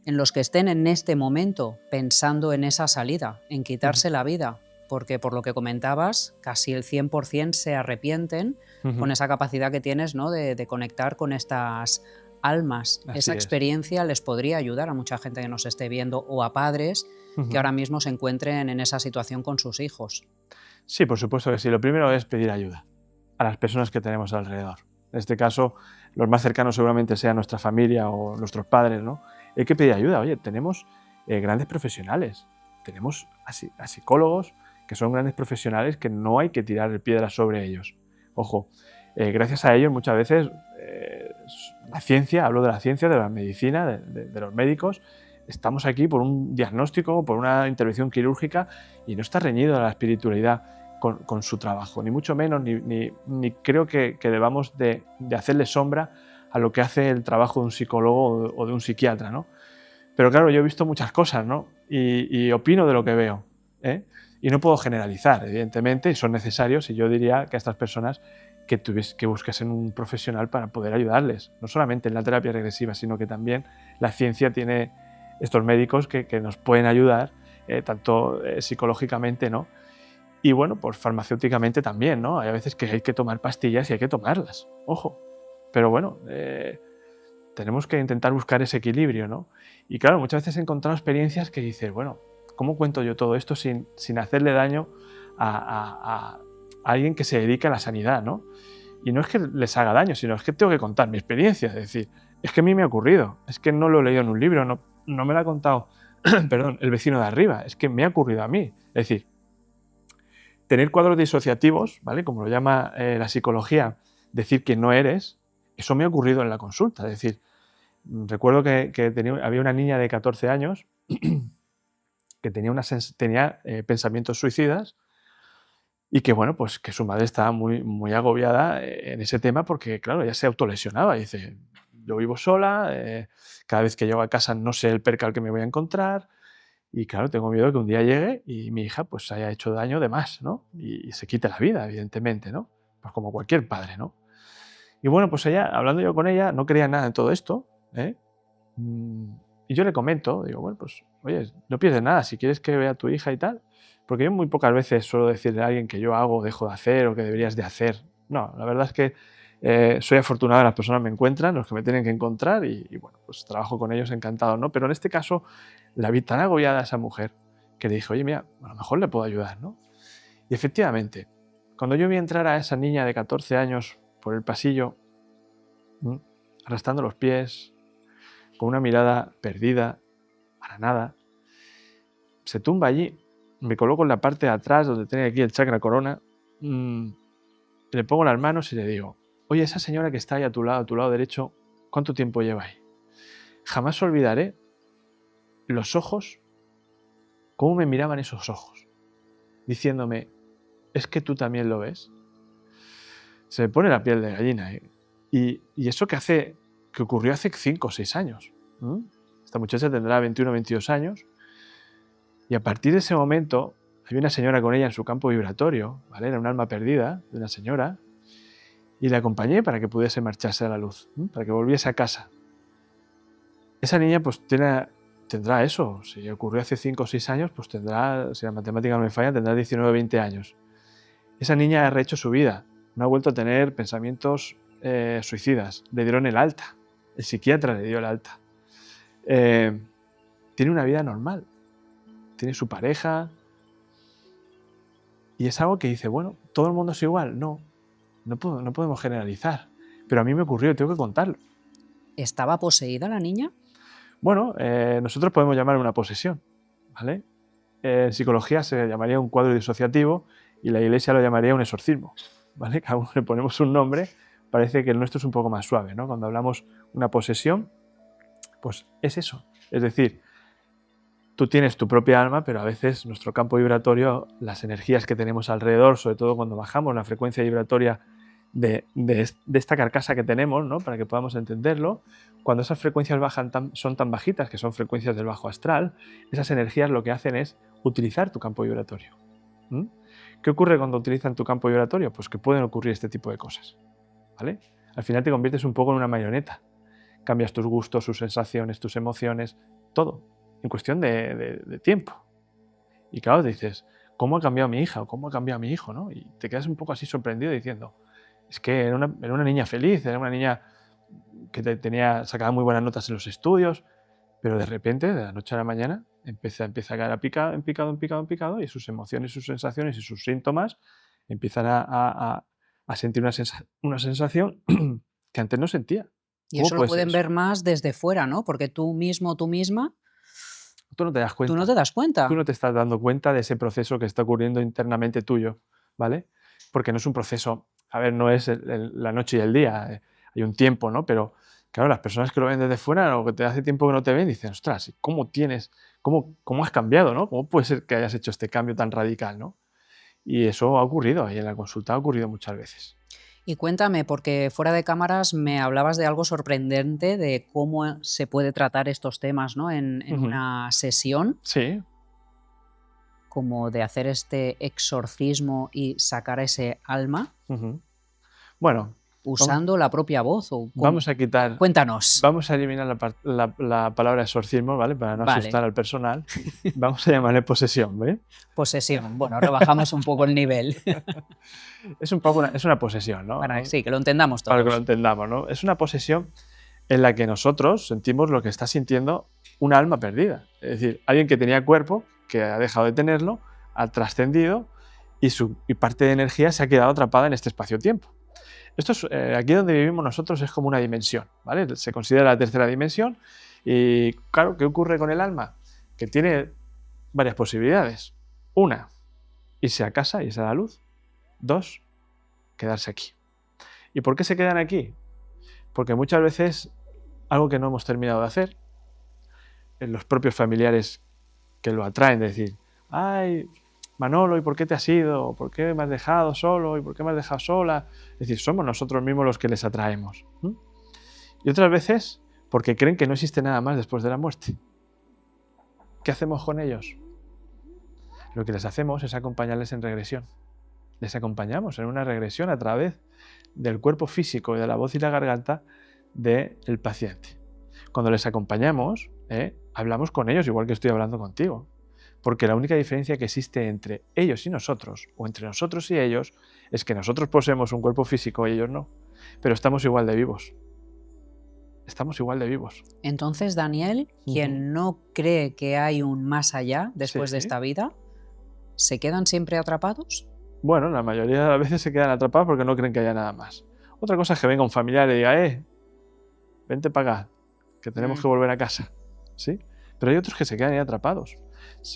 en los que estén en este momento pensando en esa salida, en quitarse la vida, porque por lo que comentabas, casi el 100% se arrepienten con esa capacidad que tienes, ¿no? de conectar con estas almas. Esa experiencia les podría ayudar a mucha gente que nos esté viendo o a padres que ahora mismo se encuentren en esa situación con sus hijos. Sí, por supuesto que sí. Lo primero es pedir ayuda a las personas que tenemos alrededor. En este caso, los más cercanos seguramente sean nuestra familia o nuestros padres, ¿no? Hay que pedir ayuda. Oye, tenemos grandes profesionales, tenemos a psicólogos que son grandes profesionales que no hay que tirar piedras sobre ellos. Ojo, Gracias a ellos muchas veces la ciencia, hablo de la ciencia, de la medicina, de los médicos, estamos aquí por un diagnóstico, por una intervención quirúrgica y no está reñido a la espiritualidad con su trabajo, ni mucho menos, ni creo que debamos de hacerle sombra a lo que hace el trabajo de un psicólogo o de un psiquiatra, ¿no? Pero claro, yo he visto muchas cosas, ¿no? Y opino de lo que veo, ¿eh? Y no puedo generalizar, evidentemente, y son necesarios, y yo diría que a estas personas que buscasen un profesional para poder ayudarles, no solamente en la terapia regresiva, sino que también la ciencia tiene estos médicos que nos pueden ayudar, tanto psicológicamente, ¿no? Y bueno, pues farmacéuticamente también, ¿no? Hay a veces que hay que tomar pastillas y hay que tomarlas, ojo. Pero bueno, tenemos que intentar buscar ese equilibrio, ¿no? Y claro, muchas veces he encontrado experiencias que dices, bueno, ¿cómo cuento yo todo esto sin hacerle daño a alguien que se dedica a la sanidad, ¿no? Y no es que les haga daño, sino es que tengo que contar mi experiencia. Es decir, es que a mí me ha ocurrido, es que no lo he leído en un libro, no me lo ha contado perdón, el vecino de arriba, es que me ha ocurrido a mí. Es decir, tener cuadros disociativos, ¿vale? Como lo llama la psicología, decir que no eres, eso me ha ocurrido en la consulta. Es decir, recuerdo que había una niña de 14 años que tenía pensamientos suicidas y que, bueno, pues que su madre estaba muy, muy agobiada en ese tema porque, claro, ella se autolesionaba. Y dice, yo vivo sola, cada vez que llego a casa no sé el percal que me voy a encontrar y, claro, tengo miedo de que un día llegue y mi hija pues haya hecho daño de más, ¿no? Y se quite la vida, evidentemente, ¿no? Pues como cualquier padre, ¿no? Y bueno, pues ella, hablando yo con ella, no creía nada en todo esto, ¿eh? Y yo le comento, digo, bueno, pues, oye, no pierdes nada si quieres que vea a tu hija y tal, porque yo muy pocas veces suelo decirle a alguien que yo hago o dejo de hacer o que deberías de hacer. No, la verdad es que soy afortunado, las personas me encuentran, los que me tienen que encontrar y bueno, pues trabajo con ellos encantado, ¿no? Pero en este caso la vi tan agobiada a esa mujer que le dije, oye, mira, a lo mejor le puedo ayudar, ¿no? Y efectivamente, cuando yo vi entrar a esa niña de 14 años por el pasillo, arrastrando los pies, con una mirada perdida, para nada, se tumba allí, me coloco en la parte de atrás donde tiene aquí el chakra corona, le pongo las manos y le digo, oye, esa señora que está ahí a tu lado derecho, ¿cuánto tiempo lleva ahí? Jamás olvidaré los ojos, cómo me miraban esos ojos, diciéndome, ¿es que tú también lo ves? Se me pone la piel de gallina, ¿eh? Y eso que ocurrió hace 5 o 6 años. Esta muchacha tendrá 21 o 22 años y a partir de ese momento había una señora con ella en su campo vibratorio, ¿vale? Era un alma perdida de una señora y la acompañé para que pudiese marcharse a la luz, para que volviese a casa. Esa niña pues tendrá eso, si ocurrió hace 5 o 6 años, pues tendrá, si la matemática no me falla, tendrá 19 o 20 años. Esa niña ha rehecho su vida, no ha vuelto a tener pensamientos suicidas, le dieron el alta, el psiquiatra le dio el alta. Tiene una vida normal, tiene su pareja y es algo que dice, bueno, ¿todo el mundo es igual? No podemos generalizar, pero a mí me ocurrió y tengo que contarlo. ¿Estaba poseída la niña? Bueno, nosotros podemos llamar una posesión, ¿vale? En psicología se llamaría un cuadro disociativo y la iglesia lo llamaría un exorcismo, ¿vale? Cada uno le ponemos un nombre, parece que el nuestro es un poco más suave, ¿no? Cuando hablamos una posesión, pues es eso, es decir, tú tienes tu propia alma, pero a veces nuestro campo vibratorio, las energías que tenemos alrededor, sobre todo cuando bajamos la frecuencia vibratoria de esta carcasa que tenemos, ¿no? Para que podamos entenderlo, cuando esas frecuencias son tan bajitas, que son frecuencias del bajo astral, esas energías lo que hacen es utilizar tu campo vibratorio. ¿Qué ocurre cuando utilizan tu campo vibratorio? Pues que pueden ocurrir este tipo de cosas, ¿vale? Al final te conviertes un poco en una marioneta, cambias tus gustos, tus sensaciones, tus emociones, todo, en cuestión de tiempo. Y claro, dices, ¿cómo ha cambiado mi hija o cómo ha cambiado mi hijo? ¿No? Y te quedas un poco así sorprendido diciendo, es que era una niña feliz, era una niña que sacaba muy buenas notas en los estudios, pero de repente, de la noche a la mañana, empieza a caer en picado, y sus emociones, sus sensaciones y sus síntomas empiezan a sentir una sensación que antes no sentía. Y eso lo pueden ver más desde fuera, ¿no? Porque tú mismo, tú misma, tú no te das cuenta. Tú no te das cuenta. Tú no te estás dando cuenta de ese proceso que está ocurriendo internamente tuyo, ¿vale? Porque no es un proceso A ver, no es la noche y el día, hay un tiempo, ¿no? Pero claro, las personas que lo ven desde fuera o que te hace tiempo que no te ven dicen, ostras, ¿cómo has cambiado, ¿no? ¿Cómo puede ser que hayas hecho este cambio tan radical, ¿no? Y eso ha ocurrido, y en la consulta ha ocurrido muchas veces. Y cuéntame, porque fuera de cámaras me hablabas de algo sorprendente de cómo se puede tratar estos temas, ¿no? En Ujú. una sesión, Sí. como de hacer este exorcismo y sacar a ese alma Ujú. Bueno, vamos, usando la propia voz o cómo. vamos a quitar, Cuéntanos. vamos a eliminar la palabra exorcismo, ¿vale? Para no Vale, asustar al personal. Vamos a llamarle posesión, ¿vale? posesión. Bueno, rebajamos un poco el nivel Es un poco es una posesión, ¿no? para sí, que lo entendamos Para que lo todos. entendamos, ¿no? Es una posesión en la que nosotros sentimos lo que está sintiendo una alma perdida. Es decir, alguien que tenía cuerpo, que ha dejado de tenerlo, ha trascendido y parte de energía se ha quedado atrapada en este espacio-tiempo. Esto es, aquí donde vivimos nosotros es como una dimensión, ¿vale? Se considera la tercera dimensión y, claro, ¿qué ocurre con el alma? Que tiene varias posibilidades. Una, irse a casa, irse a la luz. Dos, quedarse aquí. ¿Y por qué se quedan aquí? Porque muchas veces algo que no hemos terminado de hacer, en los propios familiares que lo atraen, de decir, ay, Manolo, ¿y por qué te has ido? ¿Por qué me has dejado solo? ¿Y por qué me has dejado sola? Es decir, somos nosotros mismos los que les atraemos. Y otras veces porque creen que no existe nada más después de la muerte. ¿Qué hacemos con ellos? Lo que les hacemos es acompañarles en regresión. Les acompañamos en una regresión a través del cuerpo físico y de la voz y la garganta del paciente. Cuando les acompañamos, hablamos con ellos igual que estoy hablando contigo. Porque la única diferencia que existe entre ellos y nosotros, o entre nosotros y ellos, es que nosotros poseemos un cuerpo físico y ellos no. Pero estamos igual de vivos. Estamos igual de vivos. Entonces, Daniel, quien no cree que hay un más allá después de Sí. esta vida, ¿se quedan siempre atrapados? Bueno, la mayoría de las veces se quedan atrapados porque no creen que haya nada más. Otra cosa es que venga un familiar y diga, vente para acá, que tenemos que volver a casa. ¿Sí? Pero hay otros que se quedan ahí atrapados.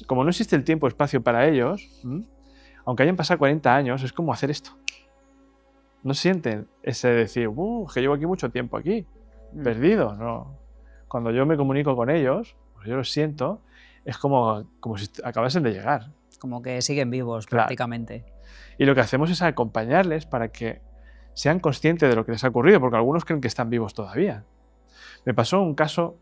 Como no existe el tiempo-espacio para ellos, aunque hayan pasado 40 años, es como hacer esto. No sienten ese decir, que llevo aquí mucho tiempo aquí, perdido. No. Cuando yo me comunico con ellos, pues yo lo siento, es como si acabasen de llegar. Como que siguen vivos, Claro. prácticamente. Y lo que hacemos es acompañarles para que sean conscientes de lo que les ha ocurrido, porque algunos creen que están vivos todavía. Me pasó un caso,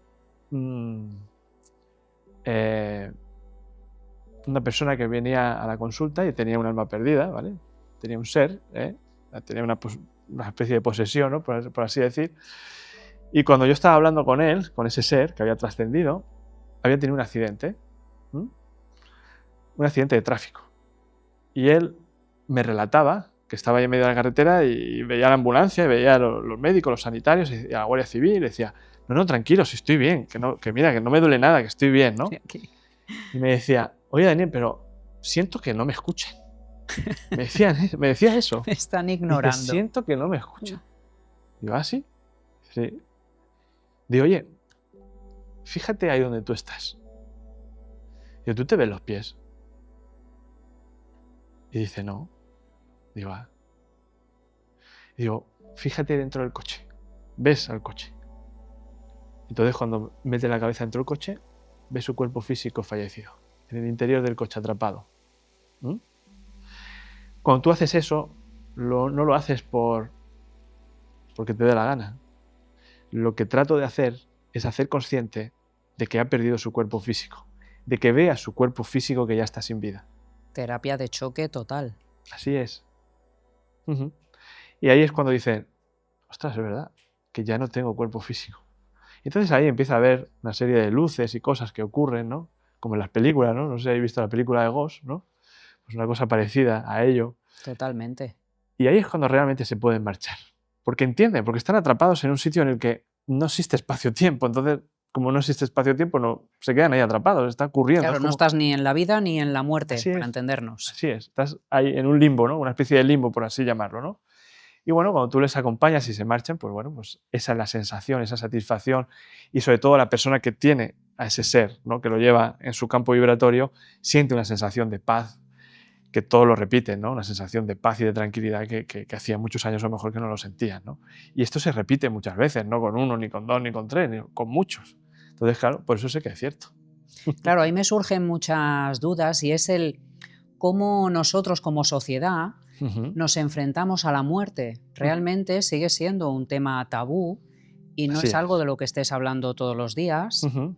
una persona que venía a la consulta y tenía un alma perdida, ¿vale? Tenía un ser, tenía una especie de posesión, ¿no? por así decir. Y cuando yo estaba hablando con él, con ese ser que había trascendido, había tenido un accidente. Un accidente de tráfico. Y él me relataba que estaba ahí en medio de la carretera y veía la ambulancia, y veía a los médicos, los sanitarios, y a la Guardia Civil, y decía, no, tranquilo, si estoy bien, que mira, que no me duele nada, que estoy bien, ¿no? Y me decía, oye, Daniel, pero siento que no me escuchan. Me decía eso. Me están ignorando. Dice, siento que no me escuchan. Digo, ¿ah, sí? Sí. Digo, oye, fíjate ahí donde tú estás. Digo, ¿tú te ves los pies? Y dice, no. Digo, ah. Digo, fíjate dentro del coche. Ves al coche. Entonces, cuando mete la cabeza dentro del coche, ve su cuerpo físico fallecido, en el interior del coche atrapado. Cuando tú haces eso, no lo haces porque te dé la gana. Lo que trato de hacer es hacer consciente de que ha perdido su cuerpo físico, de que vea su cuerpo físico que ya está sin vida. Terapia de choque total. Así es. Y ahí es cuando dicen, ostras, es verdad, que ya no tengo cuerpo físico. Entonces ahí empieza a haber una serie de luces y cosas que ocurren, ¿no? Como en las películas, ¿no? No sé si habéis visto la película de Ghost, ¿no? Pues una cosa parecida a ello. Totalmente. Y ahí es cuando realmente se pueden marchar. Porque entienden, porque están atrapados en un sitio en el que no existe espacio-tiempo. Entonces, como no existe espacio-tiempo, no, se quedan ahí atrapados, está ocurriendo. Claro, no estás ni en la vida ni en la muerte, Así para es. entendernos. Así es, estás ahí en un limbo, ¿no? Una especie de limbo, por así llamarlo, ¿no? Y bueno, cuando tú les acompañas y se marchan, pues bueno, pues esa es la sensación, esa satisfacción y sobre todo la persona que tiene a ese ser, ¿no? Que lo lleva en su campo vibratorio, siente una sensación de paz que todo lo repiten, ¿no? Una sensación de paz y de tranquilidad que hacía muchos años a lo mejor que no lo sentían, ¿no? Y esto se repite muchas veces, no con uno, ni con dos, ni con tres, ni con muchos. Entonces, claro, por eso sé que es cierto. Claro, ahí me surgen muchas dudas y es el cómo nosotros como sociedad Ujú. nos enfrentamos a la muerte. Ujú. Realmente sigue siendo un tema tabú y no Así es algo es. de lo que estés hablando todos los días, Ujú.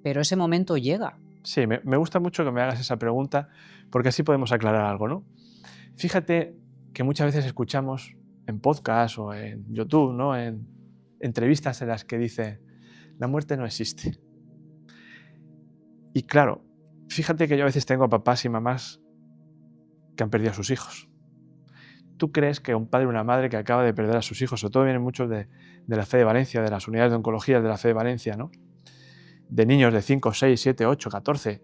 pero ese momento llega. Sí, me gusta mucho que me hagas esa pregunta porque así podemos aclarar algo, ¿no? Fíjate que muchas veces escuchamos en podcast o en YouTube, ¿no? En entrevistas en las que dice, la muerte no existe. Y claro, fíjate que yo a veces tengo a papás y mamás que han perdido a sus hijos. ¿Tú crees que un padre o una madre que acaba de perder a sus hijos, sobre todo vienen muchos de la fe de Valencia, de las unidades de oncología de la fe de Valencia, ¿no? De niños de 5, 6, 7, 8, 14,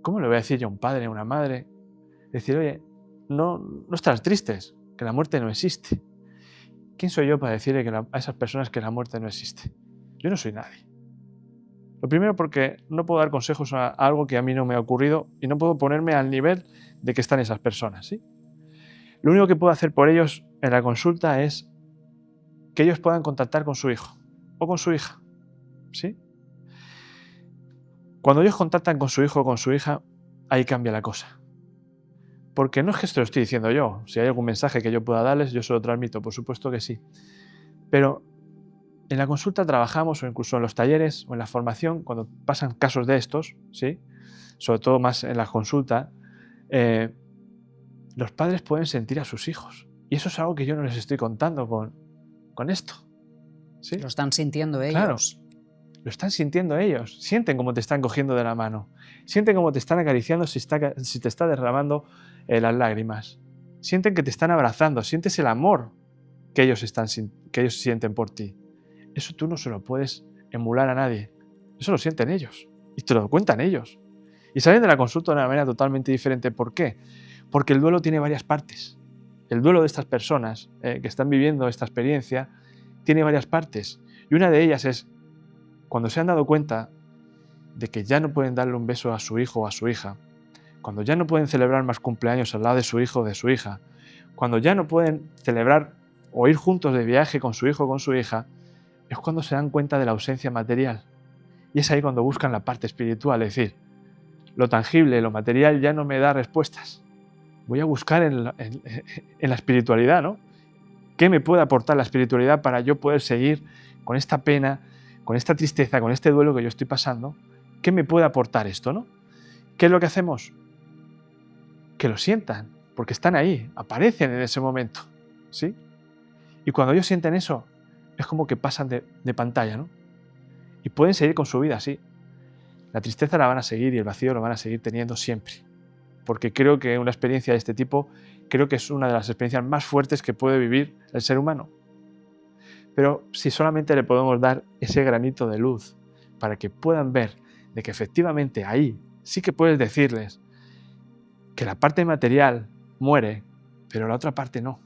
¿cómo le voy a decir yo a un padre o una madre? Decir, oye, no estás tristes, que la muerte no existe. ¿Quién soy yo para decirle a esas personas que la muerte no existe? Yo no soy nadie. Lo primero porque no puedo dar consejos a algo que a mí no me ha ocurrido y no puedo ponerme al nivel de que están esas personas, ¿sí? Lo único que puedo hacer por ellos en la consulta es que ellos puedan contactar con su hijo o con su hija, ¿sí? Cuando ellos contactan con su hijo o con su hija, ahí cambia la cosa. Porque no es que esto lo estoy diciendo yo. Si hay algún mensaje que yo pueda darles, yo se lo transmito, por supuesto que sí. Pero en la consulta trabajamos, o incluso en los talleres o en la formación, cuando pasan casos de estos, ¿sí? Sobre todo más en la consulta, los padres pueden sentir a sus hijos. Y eso es algo que yo no les estoy contando con esto, ¿sí? Lo están sintiendo Claro, ellos. lo están sintiendo ellos. Sienten cómo te están cogiendo de la mano. Sienten cómo te están acariciando si te está derramando las lágrimas. Sienten que te están abrazando. Sientes el amor que ellos sienten por ti. Eso tú no se lo puedes emular a nadie. Eso lo sienten ellos. Y te lo cuentan ellos. Y salen de la consulta de una manera totalmente diferente. ¿Por qué? Porque el duelo tiene varias partes. El duelo de estas personas que están viviendo esta experiencia tiene varias partes. Y una de ellas es cuando se han dado cuenta de que ya no pueden darle un beso a su hijo o a su hija, cuando ya no pueden celebrar más cumpleaños al lado de su hijo o de su hija, cuando ya no pueden celebrar o ir juntos de viaje con su hijo o con su hija, es cuando se dan cuenta de la ausencia material. Y es ahí cuando buscan la parte espiritual, es decir, lo tangible, lo material ya no me da respuestas. Voy a buscar en la espiritualidad, ¿no? ¿Qué me puede aportar la espiritualidad para yo poder seguir con esta pena, con esta tristeza, con este duelo que yo estoy pasando? ¿Qué me puede aportar esto, no? ¿Qué es lo que hacemos? Que lo sientan, porque están ahí, aparecen en ese momento, ¿sí? Y cuando ellos sienten eso, es como que pasan de pantalla, ¿no? Y pueden seguir con su vida así. La tristeza la van a seguir y el vacío lo van a seguir teniendo siempre. Porque creo que una experiencia de este tipo, creo que es una de las experiencias más fuertes que puede vivir el ser humano. Pero si solamente le podemos dar ese granito de luz para que puedan ver de que efectivamente ahí sí que puedes decirles que la parte material muere, pero la otra parte no.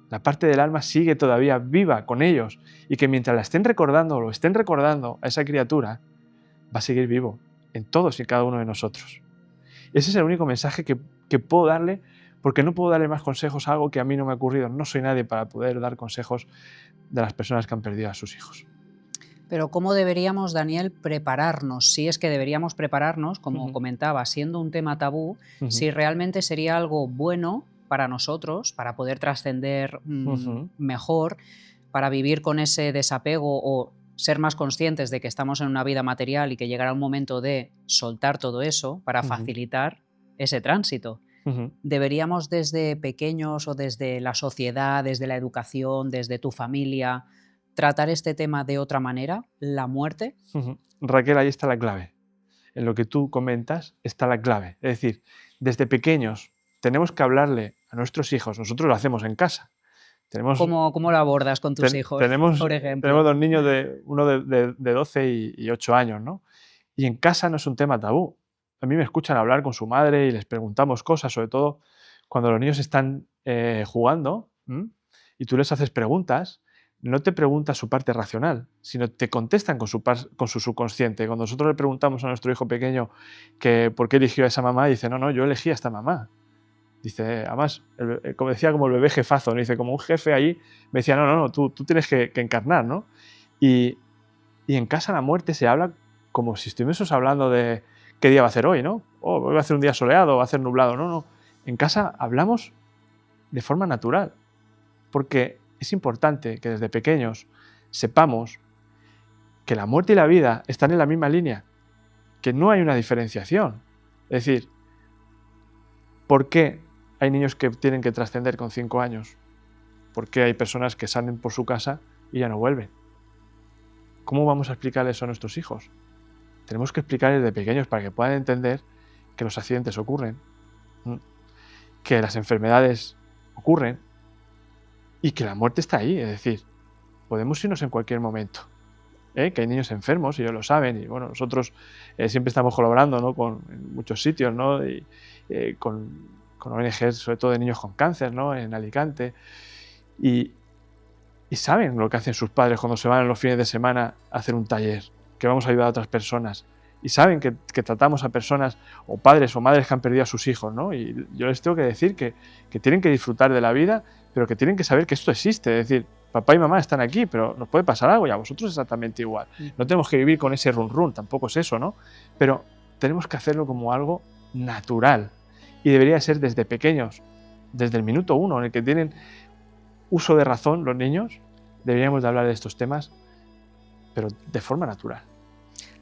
La parte del alma sigue todavía viva con ellos y que mientras la estén recordando o lo estén recordando a esa criatura, va a seguir vivo en todos y cada uno de nosotros. Ese es el único mensaje que puedo darle, porque no puedo darle más consejos a algo que a mí no me ha ocurrido. No soy nadie para poder dar consejos de las personas que han perdido a sus hijos. Pero ¿cómo deberíamos, Daniel, prepararnos? Si es que deberíamos prepararnos, como comentaba, siendo un tema tabú, si realmente sería algo bueno para nosotros, para poder trascender mejor, para vivir con ese desapego o ser más conscientes de que estamos en una vida material y que llegará un momento de soltar todo eso para facilitar ese tránsito. ¿Deberíamos desde pequeños o desde la sociedad, desde la educación, desde tu familia, tratar este tema de otra manera, la muerte? Raquel, ahí está la clave. En lo que tú comentas está la clave. Es decir, desde pequeños tenemos que hablarle a nuestros hijos. Nosotros lo hacemos en casa. ¿Cómo lo abordas con tus hijos, tenemos por ejemplo? dos niños, uno de 12 y 8 años, ¿no? Y en casa no es un tema tabú. A mí me escuchan hablar con su madre y les preguntamos cosas, sobre todo cuando los niños están jugando y tú les haces preguntas. No te preguntas su parte racional, sino te contestan con su subconsciente. Cuando nosotros le preguntamos a nuestro hijo pequeño que por qué eligió a esa mamá, dice, no, yo elegí a esta mamá. Dice, además, como decía, como el bebé jefazo, ¿no? Dice, como un jefe ahí, me decía, no, tú tienes que encarnar, ¿no? Y en casa la muerte se habla como si estuviésemos hablando de qué día va a hacer hoy, ¿no? Hoy va a ser un día soleado, va a ser nublado. No. En casa hablamos de forma natural, porque es importante que desde pequeños sepamos que la muerte y la vida están en la misma línea, que no hay una diferenciación. Es decir, ¿por qué hay niños que tienen que trascender con 5 años? ¿Por qué hay personas que salen por su casa y ya no vuelven? ¿Cómo vamos a explicarles eso a nuestros hijos? Tenemos que explicarles desde pequeños para que puedan entender que los accidentes ocurren, que las enfermedades ocurren y que la muerte está ahí. Es decir, podemos irnos en cualquier momento. Que hay niños enfermos y ellos lo saben, y bueno, nosotros siempre estamos colaborando, ¿no? En muchos sitios, ¿no? Y, con ONGs, sobre todo de niños con cáncer, ¿no? En Alicante, y saben lo que hacen sus padres cuando se van en los fines de semana a hacer un taller, que vamos a ayudar a otras personas, y saben que tratamos a personas o padres o madres que han perdido a sus hijos, ¿no? Y yo les tengo que decir que tienen que disfrutar de la vida, pero que tienen que saber que esto existe. Es decir, papá y mamá están aquí, pero nos puede pasar algo y a vosotros exactamente igual. No tenemos que vivir con ese run, tampoco es eso, ¿no? Pero tenemos que hacerlo como algo natural, y debería ser desde pequeños, desde el minuto 1 en el que tienen uso de razón los niños, deberíamos de hablar de estos temas, pero de forma natural.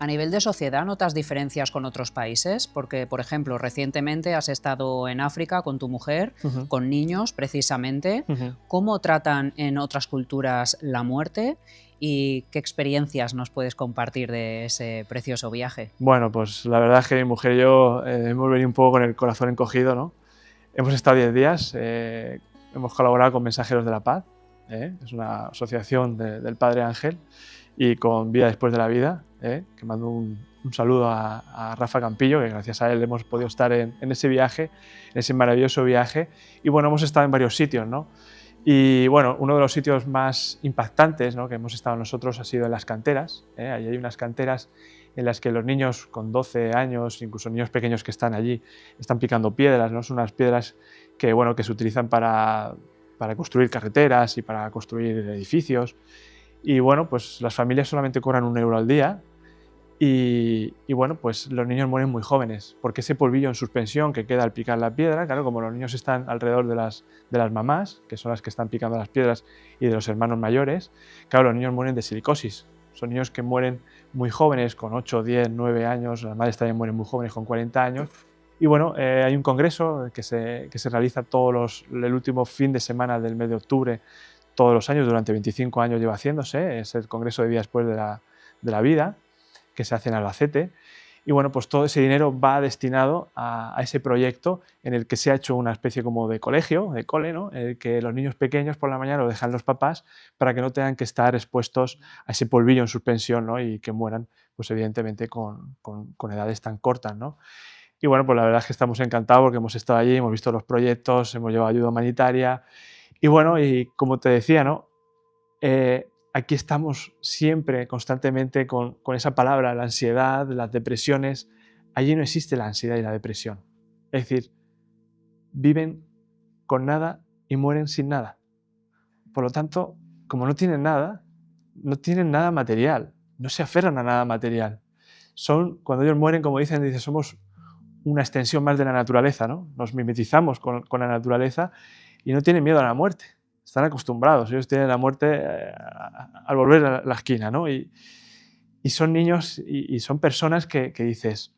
A nivel de sociedad, ¿notas diferencias con otros países? Porque, por ejemplo, recientemente has estado en África con tu mujer, con niños precisamente. ¿Cómo tratan en otras culturas la muerte? ¿Y qué experiencias nos puedes compartir de ese precioso viaje? Bueno, pues la verdad es que mi mujer y yo hemos venido un poco con el corazón encogido, ¿no? Hemos estado 10 días, hemos colaborado con Mensajeros de la Paz, es una asociación del Padre Ángel, y con Vida Después de la Vida, que mando un saludo a Rafa Campillo, que gracias a él hemos podido estar en ese viaje, en ese maravilloso viaje. Y bueno, hemos estado en varios sitios, ¿no? Y bueno, uno de los sitios más impactantes, ¿no?, que hemos estado nosotros ha sido en las canteras. Allí hay unas canteras en las que los niños con 12 años, incluso niños pequeños que están allí, están picando piedras, ¿no? Son unas piedras que, bueno, que se utilizan para construir carreteras y para construir edificios. Y bueno, pues las familias solamente cobran 1 euro al día y bueno, pues los niños mueren muy jóvenes, porque ese polvillo en suspensión que queda al picar la piedra, claro, como los niños están alrededor de las mamás, que son las que están picando las piedras, y de los hermanos mayores, claro, los niños mueren de silicosis. Son niños que mueren muy jóvenes, con 8, 10, 9 años, las madres también mueren muy jóvenes, con 40 años. Y bueno, hay un congreso que se realiza el último fin de semana del mes de octubre, todos los años, durante 25 años lleva haciéndose, es el Congreso de Vida Después de la Vida, que se hace en Albacete. Y bueno, pues todo ese dinero va destinado a ese proyecto, en el que se ha hecho una especie como de colegio, de cole, ¿no?, en el que los niños pequeños por la mañana lo dejan los papás para que no tengan que estar expuestos a ese polvillo en suspensión, ¿no?, y que mueran, pues evidentemente con edades tan cortas, ¿no? Y bueno, pues la verdad es que estamos encantados porque hemos estado allí, hemos visto los proyectos, hemos llevado ayuda humanitaria. Y bueno, y como te decía, ¿no?, aquí estamos siempre, constantemente, con esa palabra, la ansiedad, las depresiones. Allí no existe la ansiedad y la depresión. Es decir, viven con nada y mueren sin nada. Por lo tanto, como no tienen nada material, no se aferran a nada material. Cuando ellos mueren, como dicen, somos una extensión más de la naturaleza, ¿no? Nos mimetizamos con la naturaleza y no tienen miedo a la muerte. Están acostumbrados, ellos tienen la muerte al volver a la esquina, ¿no? Y son niños y son personas que dices,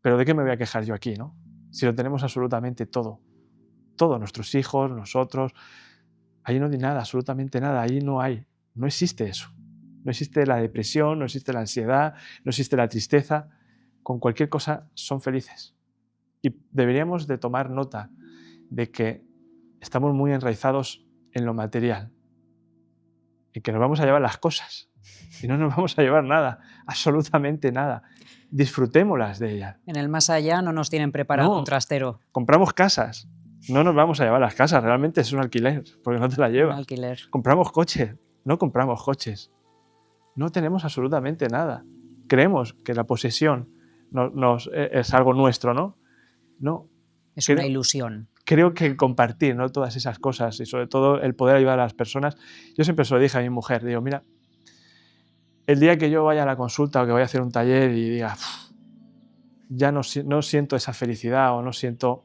¿pero de qué me voy a quejar yo aquí, no? Si lo tenemos absolutamente todo. Todos, nuestros hijos, nosotros. Allí no hay nada, absolutamente nada. Allí no existe eso. No existe la depresión, no existe la ansiedad, no existe la tristeza. Con cualquier cosa son felices. Y deberíamos de tomar nota de que estamos muy enraizados en lo material y que nos vamos a llevar las cosas y no nos vamos a llevar nada, absolutamente nada. Disfrutémoslas de ellas. En el más allá no nos tienen preparado un trastero. Compramos casas, no nos vamos a llevar las casas, realmente es un alquiler, porque no te la llevas. Un alquiler. Compramos coches, no compramos coches. No tenemos absolutamente nada. Creemos que la posesión es algo nuestro, ¿no? No. Es una ilusión. creo que compartir, ¿no? Todas esas cosas y sobre todo el poder ayudar a las personas. Yo siempre se lo dije a mi mujer, digo, mira, el día que yo vaya a la consulta o que vaya a hacer un taller y diga, ya no siento esa felicidad o no siento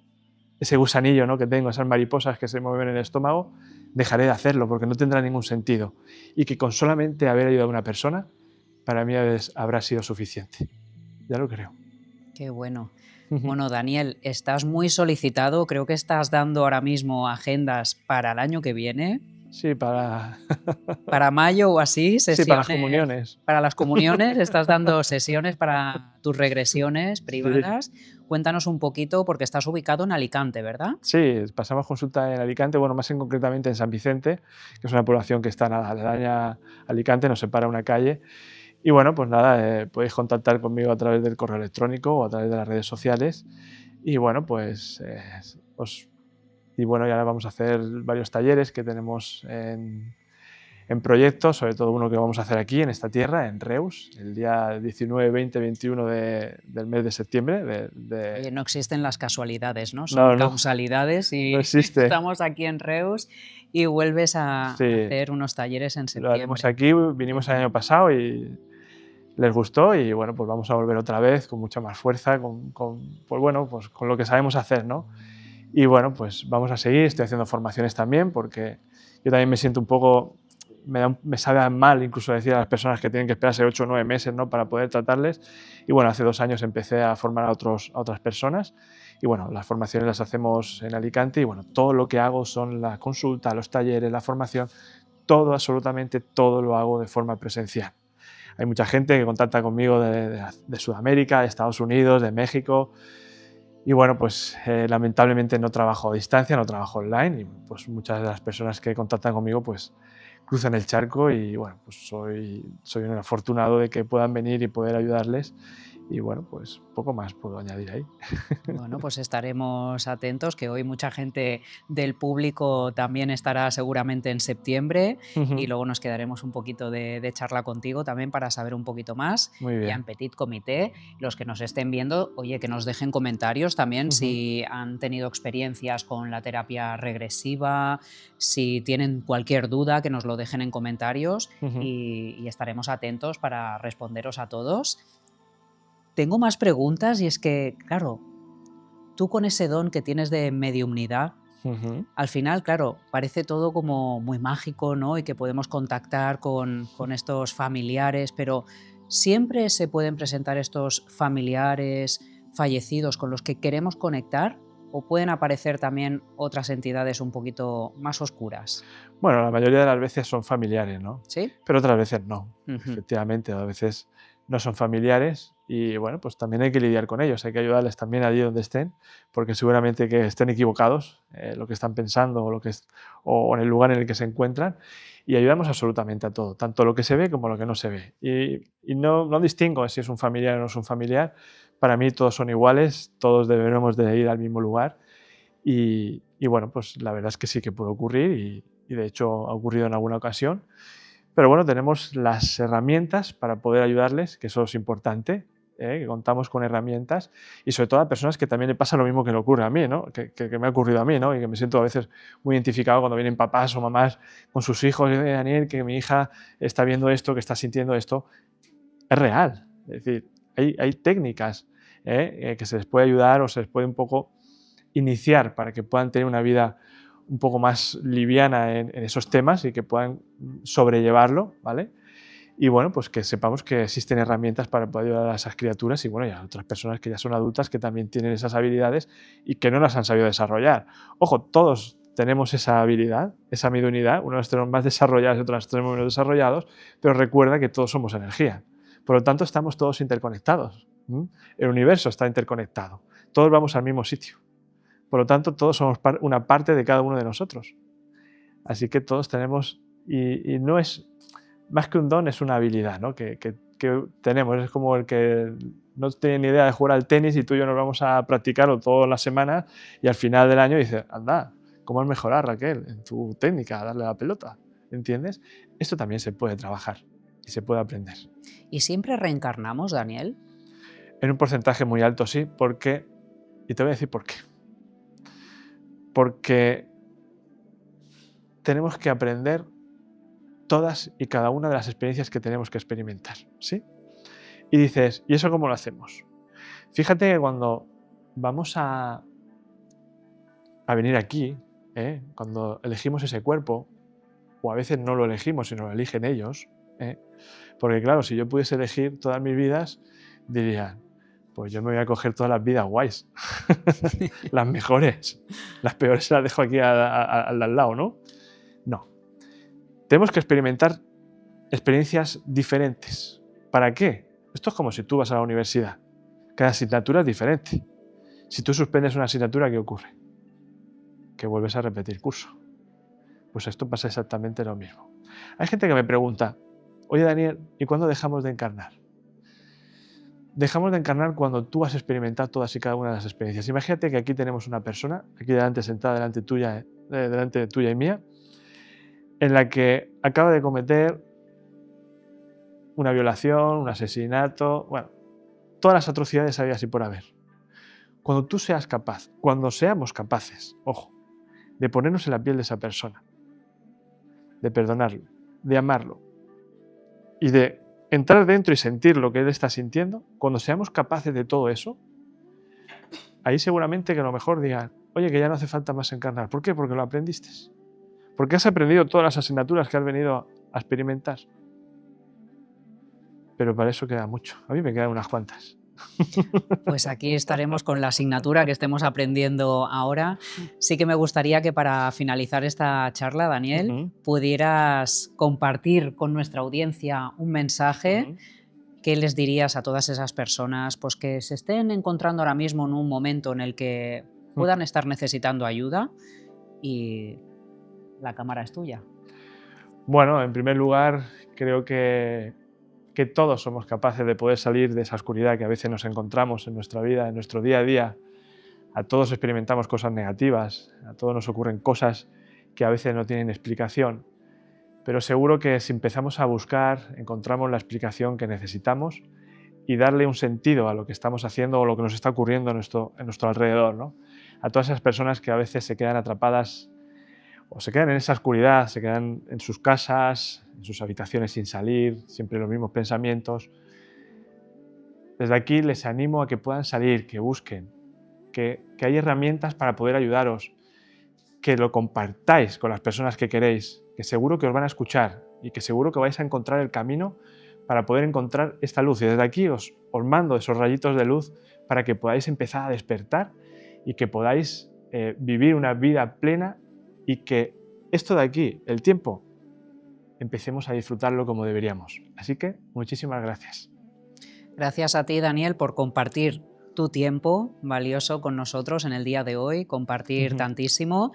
ese gusanillo, ¿no? que tengo, esas mariposas que se mueven en el estómago, dejaré de hacerlo porque no tendrá ningún sentido. Y que con solamente haber ayudado a una persona, para mí habrá sido suficiente. Ya lo creo. Qué bueno. Bueno, Daniel, estás muy solicitado. Creo que estás dando ahora mismo agendas para el año que viene. Sí, para mayo o así, sesiones. Sí, para las comuniones. Para las comuniones, estás dando sesiones para tus regresiones privadas. Sí. Cuéntanos un poquito, porque estás ubicado en Alicante, ¿verdad? Sí, pasamos consulta en Alicante, bueno, más concretamente en San Vicente, que es una población que está aledaña a Alicante, nos separa una calle. Y bueno, pues nada, podéis contactar conmigo a través del correo electrónico o a través de las redes sociales. Y bueno, pues y ahora vamos a hacer varios talleres que tenemos en proyecto, sobre todo uno que vamos a hacer aquí en esta tierra, en Reus, el día 19, 20, 21 del mes de septiembre. Oye, no existen las casualidades, ¿no? Son causalidades y no existe. Estamos aquí en Reus y vuelves a hacer unos talleres en septiembre. Lo haremos aquí, vinimos el año pasado y les gustó y bueno, pues vamos a volver otra vez con mucha más fuerza, pues con lo que sabemos hacer, ¿no? Y bueno, pues vamos a seguir, estoy haciendo formaciones también porque yo también me siento un poco, me sabe mal incluso decir a las personas que tienen que esperarse 8 o 9 meses, ¿no? para poder tratarles. Y bueno, hace 2 años empecé a formar a otras personas y bueno, las formaciones las hacemos en Alicante y bueno, todo lo que hago son la consulta, los talleres, la formación, todo, absolutamente todo lo hago de forma presencial. Hay mucha gente que contacta conmigo de Sudamérica, de Estados Unidos, de México. Y bueno, pues lamentablemente no trabajo a distancia, no trabajo online y pues muchas de las personas que contactan conmigo pues cruzan el charco y bueno, pues soy un afortunado de que puedan venir y poder ayudarles. Y bueno, pues poco más puedo añadir ahí. Bueno, pues estaremos atentos, que hoy mucha gente del público también estará seguramente en septiembre y luego nos quedaremos un poquito de charla contigo también para saber un poquito más. Muy bien. Y en Petit Comité, los que nos estén viendo, oye, que nos dejen comentarios también si han tenido experiencias con la terapia regresiva, si tienen cualquier duda, que nos lo dejen en comentarios y estaremos atentos para responderos a todos. Tengo más preguntas y es que, claro, tú con ese don que tienes de mediumnidad, al final, claro, parece todo como muy mágico, ¿no? Y que podemos contactar con estos familiares, pero ¿siempre se pueden presentar estos familiares fallecidos con los que queremos conectar? ¿O pueden aparecer también otras entidades un poquito más oscuras? Bueno, la mayoría de las veces son familiares, ¿no? ¿Sí? Pero otras veces no. Efectivamente, a veces no son familiares y bueno, pues también hay que lidiar con ellos, hay que ayudarles también allí donde estén, porque seguramente que estén equivocados lo que están pensando o en el lugar en el que se encuentran y ayudamos absolutamente a todo, tanto lo que se ve como lo que no se ve. Y no distingo si es un familiar o no es un familiar, para mí todos son iguales, todos deberemos de ir al mismo lugar y bueno, pues la verdad es que sí que puede ocurrir y de hecho ha ocurrido en alguna ocasión. Pero bueno, tenemos las herramientas para poder ayudarles, que eso es importante, que contamos con herramientas y sobre todo a personas que también le pasa lo mismo que le ocurre a mí, ¿no? que me ha ocurrido a mí, ¿no? Y que me siento a veces muy identificado cuando vienen papás o mamás con sus hijos, Daniel, que mi hija está viendo esto, que está sintiendo esto. Es real, es decir, hay técnicas que se les puede ayudar o se les puede un poco iniciar para que puedan tener una vida un poco más liviana en esos temas y que puedan sobrellevarlo, ¿vale? Y bueno, pues que sepamos que existen herramientas para poder ayudar a esas criaturas y bueno, y a otras personas que ya son adultas que también tienen esas habilidades y que no las han sabido desarrollar. Ojo, todos tenemos esa habilidad, esa mediunidad, unos las tenemos más desarrolladas y otros las tenemos menos desarrollados, pero recuerda que todos somos energía. Por lo tanto, estamos todos interconectados. El universo está interconectado. Todos vamos al mismo sitio. Por lo tanto, todos somos una parte de cada uno de nosotros. Así que todos tenemos, y no es más que un don, es una habilidad, ¿no? que tenemos. Es como el que no tiene ni idea de jugar al tenis y tú y yo nos vamos a practicarlo todas las semanas y al final del año dices, anda, ¿cómo has mejorado, Raquel, en tu técnica a darle la pelota? ¿Entiendes? Esto también se puede trabajar y se puede aprender. ¿Y siempre reencarnamos, Daniel? En un porcentaje muy alto, sí, porque, y te voy a decir por qué. porque tenemos que aprender todas y cada una de las experiencias que tenemos que experimentar, ¿sí? Y dices, ¿y eso cómo lo hacemos? Fíjate que cuando vamos a venir aquí, cuando elegimos ese cuerpo, o a veces no lo elegimos, sino lo eligen ellos, porque claro, si yo pudiese elegir todas mis vidas, diría, pues yo me voy a coger todas las vidas guays, las mejores, las peores las dejo aquí al lado, ¿no? No. Tenemos que experimentar experiencias diferentes. ¿Para qué? Esto es como si tú vas a la universidad. Cada asignatura es diferente. Si tú suspendes una asignatura, ¿qué ocurre? Que vuelves a repetir curso. Pues esto pasa exactamente lo mismo. Hay gente que me pregunta, oye Daniel, ¿y cuándo dejamos de encarnar? Dejamos de encarnar cuando tú has experimentado todas y cada una de las experiencias. Imagínate que aquí tenemos una persona, aquí delante sentada, delante tuya y mía, en la que acaba de cometer una violación, un asesinato, bueno, todas las atrocidades habidas y por haber. Cuando tú seas capaz, cuando seamos capaces, ojo, de ponernos en la piel de esa persona, de perdonarlo, de amarlo y de entrar dentro y sentir lo que él está sintiendo, cuando seamos capaces de todo eso, ahí seguramente que a lo mejor digan, oye, que ya no hace falta más encarnar. ¿Por qué? Porque lo aprendiste. Porque has aprendido todas las asignaturas que has venido a experimentar. Pero para eso queda mucho. A mí me quedan unas cuantas. Pues aquí estaremos con la asignatura que estemos aprendiendo ahora. Sí que me gustaría que para finalizar esta charla, Daniel, pudieras compartir con nuestra audiencia un mensaje. ¿Qué les dirías a todas esas personas pues, que se estén encontrando ahora mismo en un momento en el que puedan estar necesitando ayuda? Y la cámara es tuya. Bueno, en primer lugar, creo que todos somos capaces de poder salir de esa oscuridad que a veces nos encontramos en nuestra vida, en nuestro día a día. A todos experimentamos cosas negativas, a todos nos ocurren cosas que a veces no tienen explicación, pero seguro que si empezamos a buscar, encontramos la explicación que necesitamos y darle un sentido a lo que estamos haciendo o lo que nos está ocurriendo en nuestro alrededor, ¿no? A todas esas personas que a veces se quedan atrapadas o se quedan en esa oscuridad, se quedan en sus casas, en sus habitaciones sin salir, siempre los mismos pensamientos. Desde aquí les animo a que puedan salir, que busquen, que hay herramientas para poder ayudaros, que lo compartáis con las personas que queréis, que seguro que os van a escuchar y que seguro que vais a encontrar el camino para poder encontrar esta luz. Y desde aquí os mando esos rayitos de luz para que podáis empezar a despertar y que podáis vivir una vida plena y que esto de aquí, el tiempo, empecemos a disfrutarlo como deberíamos. Así que muchísimas gracias. Gracias a ti, Daniel, por compartir tu tiempo valioso con nosotros en el día de hoy, compartir tantísimo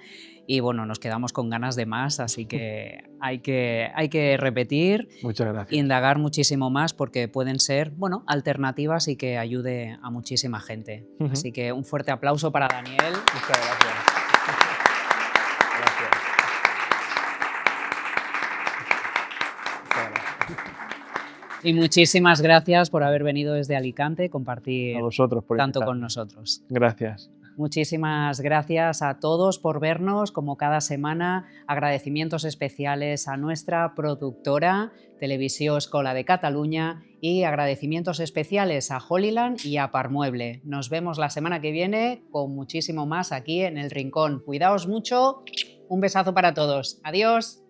y bueno, nos quedamos con ganas de más, así que hay que repetir, muchas gracias. Indagar muchísimo más porque pueden ser, bueno, alternativas y que ayude a muchísima gente. Así que un fuerte aplauso para Daniel. Muchas gracias. Y muchísimas gracias por haber venido desde Alicante, compartir a vosotros por tanto invitarme. con nosotros. Gracias. Muchísimas gracias a todos por vernos como cada semana. Agradecimientos especiales a nuestra productora Televisió Escola de Cataluña y agradecimientos especiales a Holyland y a Parmueble. Nos vemos la semana que viene con muchísimo más aquí en El Rincón. Cuidaos mucho. Un besazo para todos. Adiós.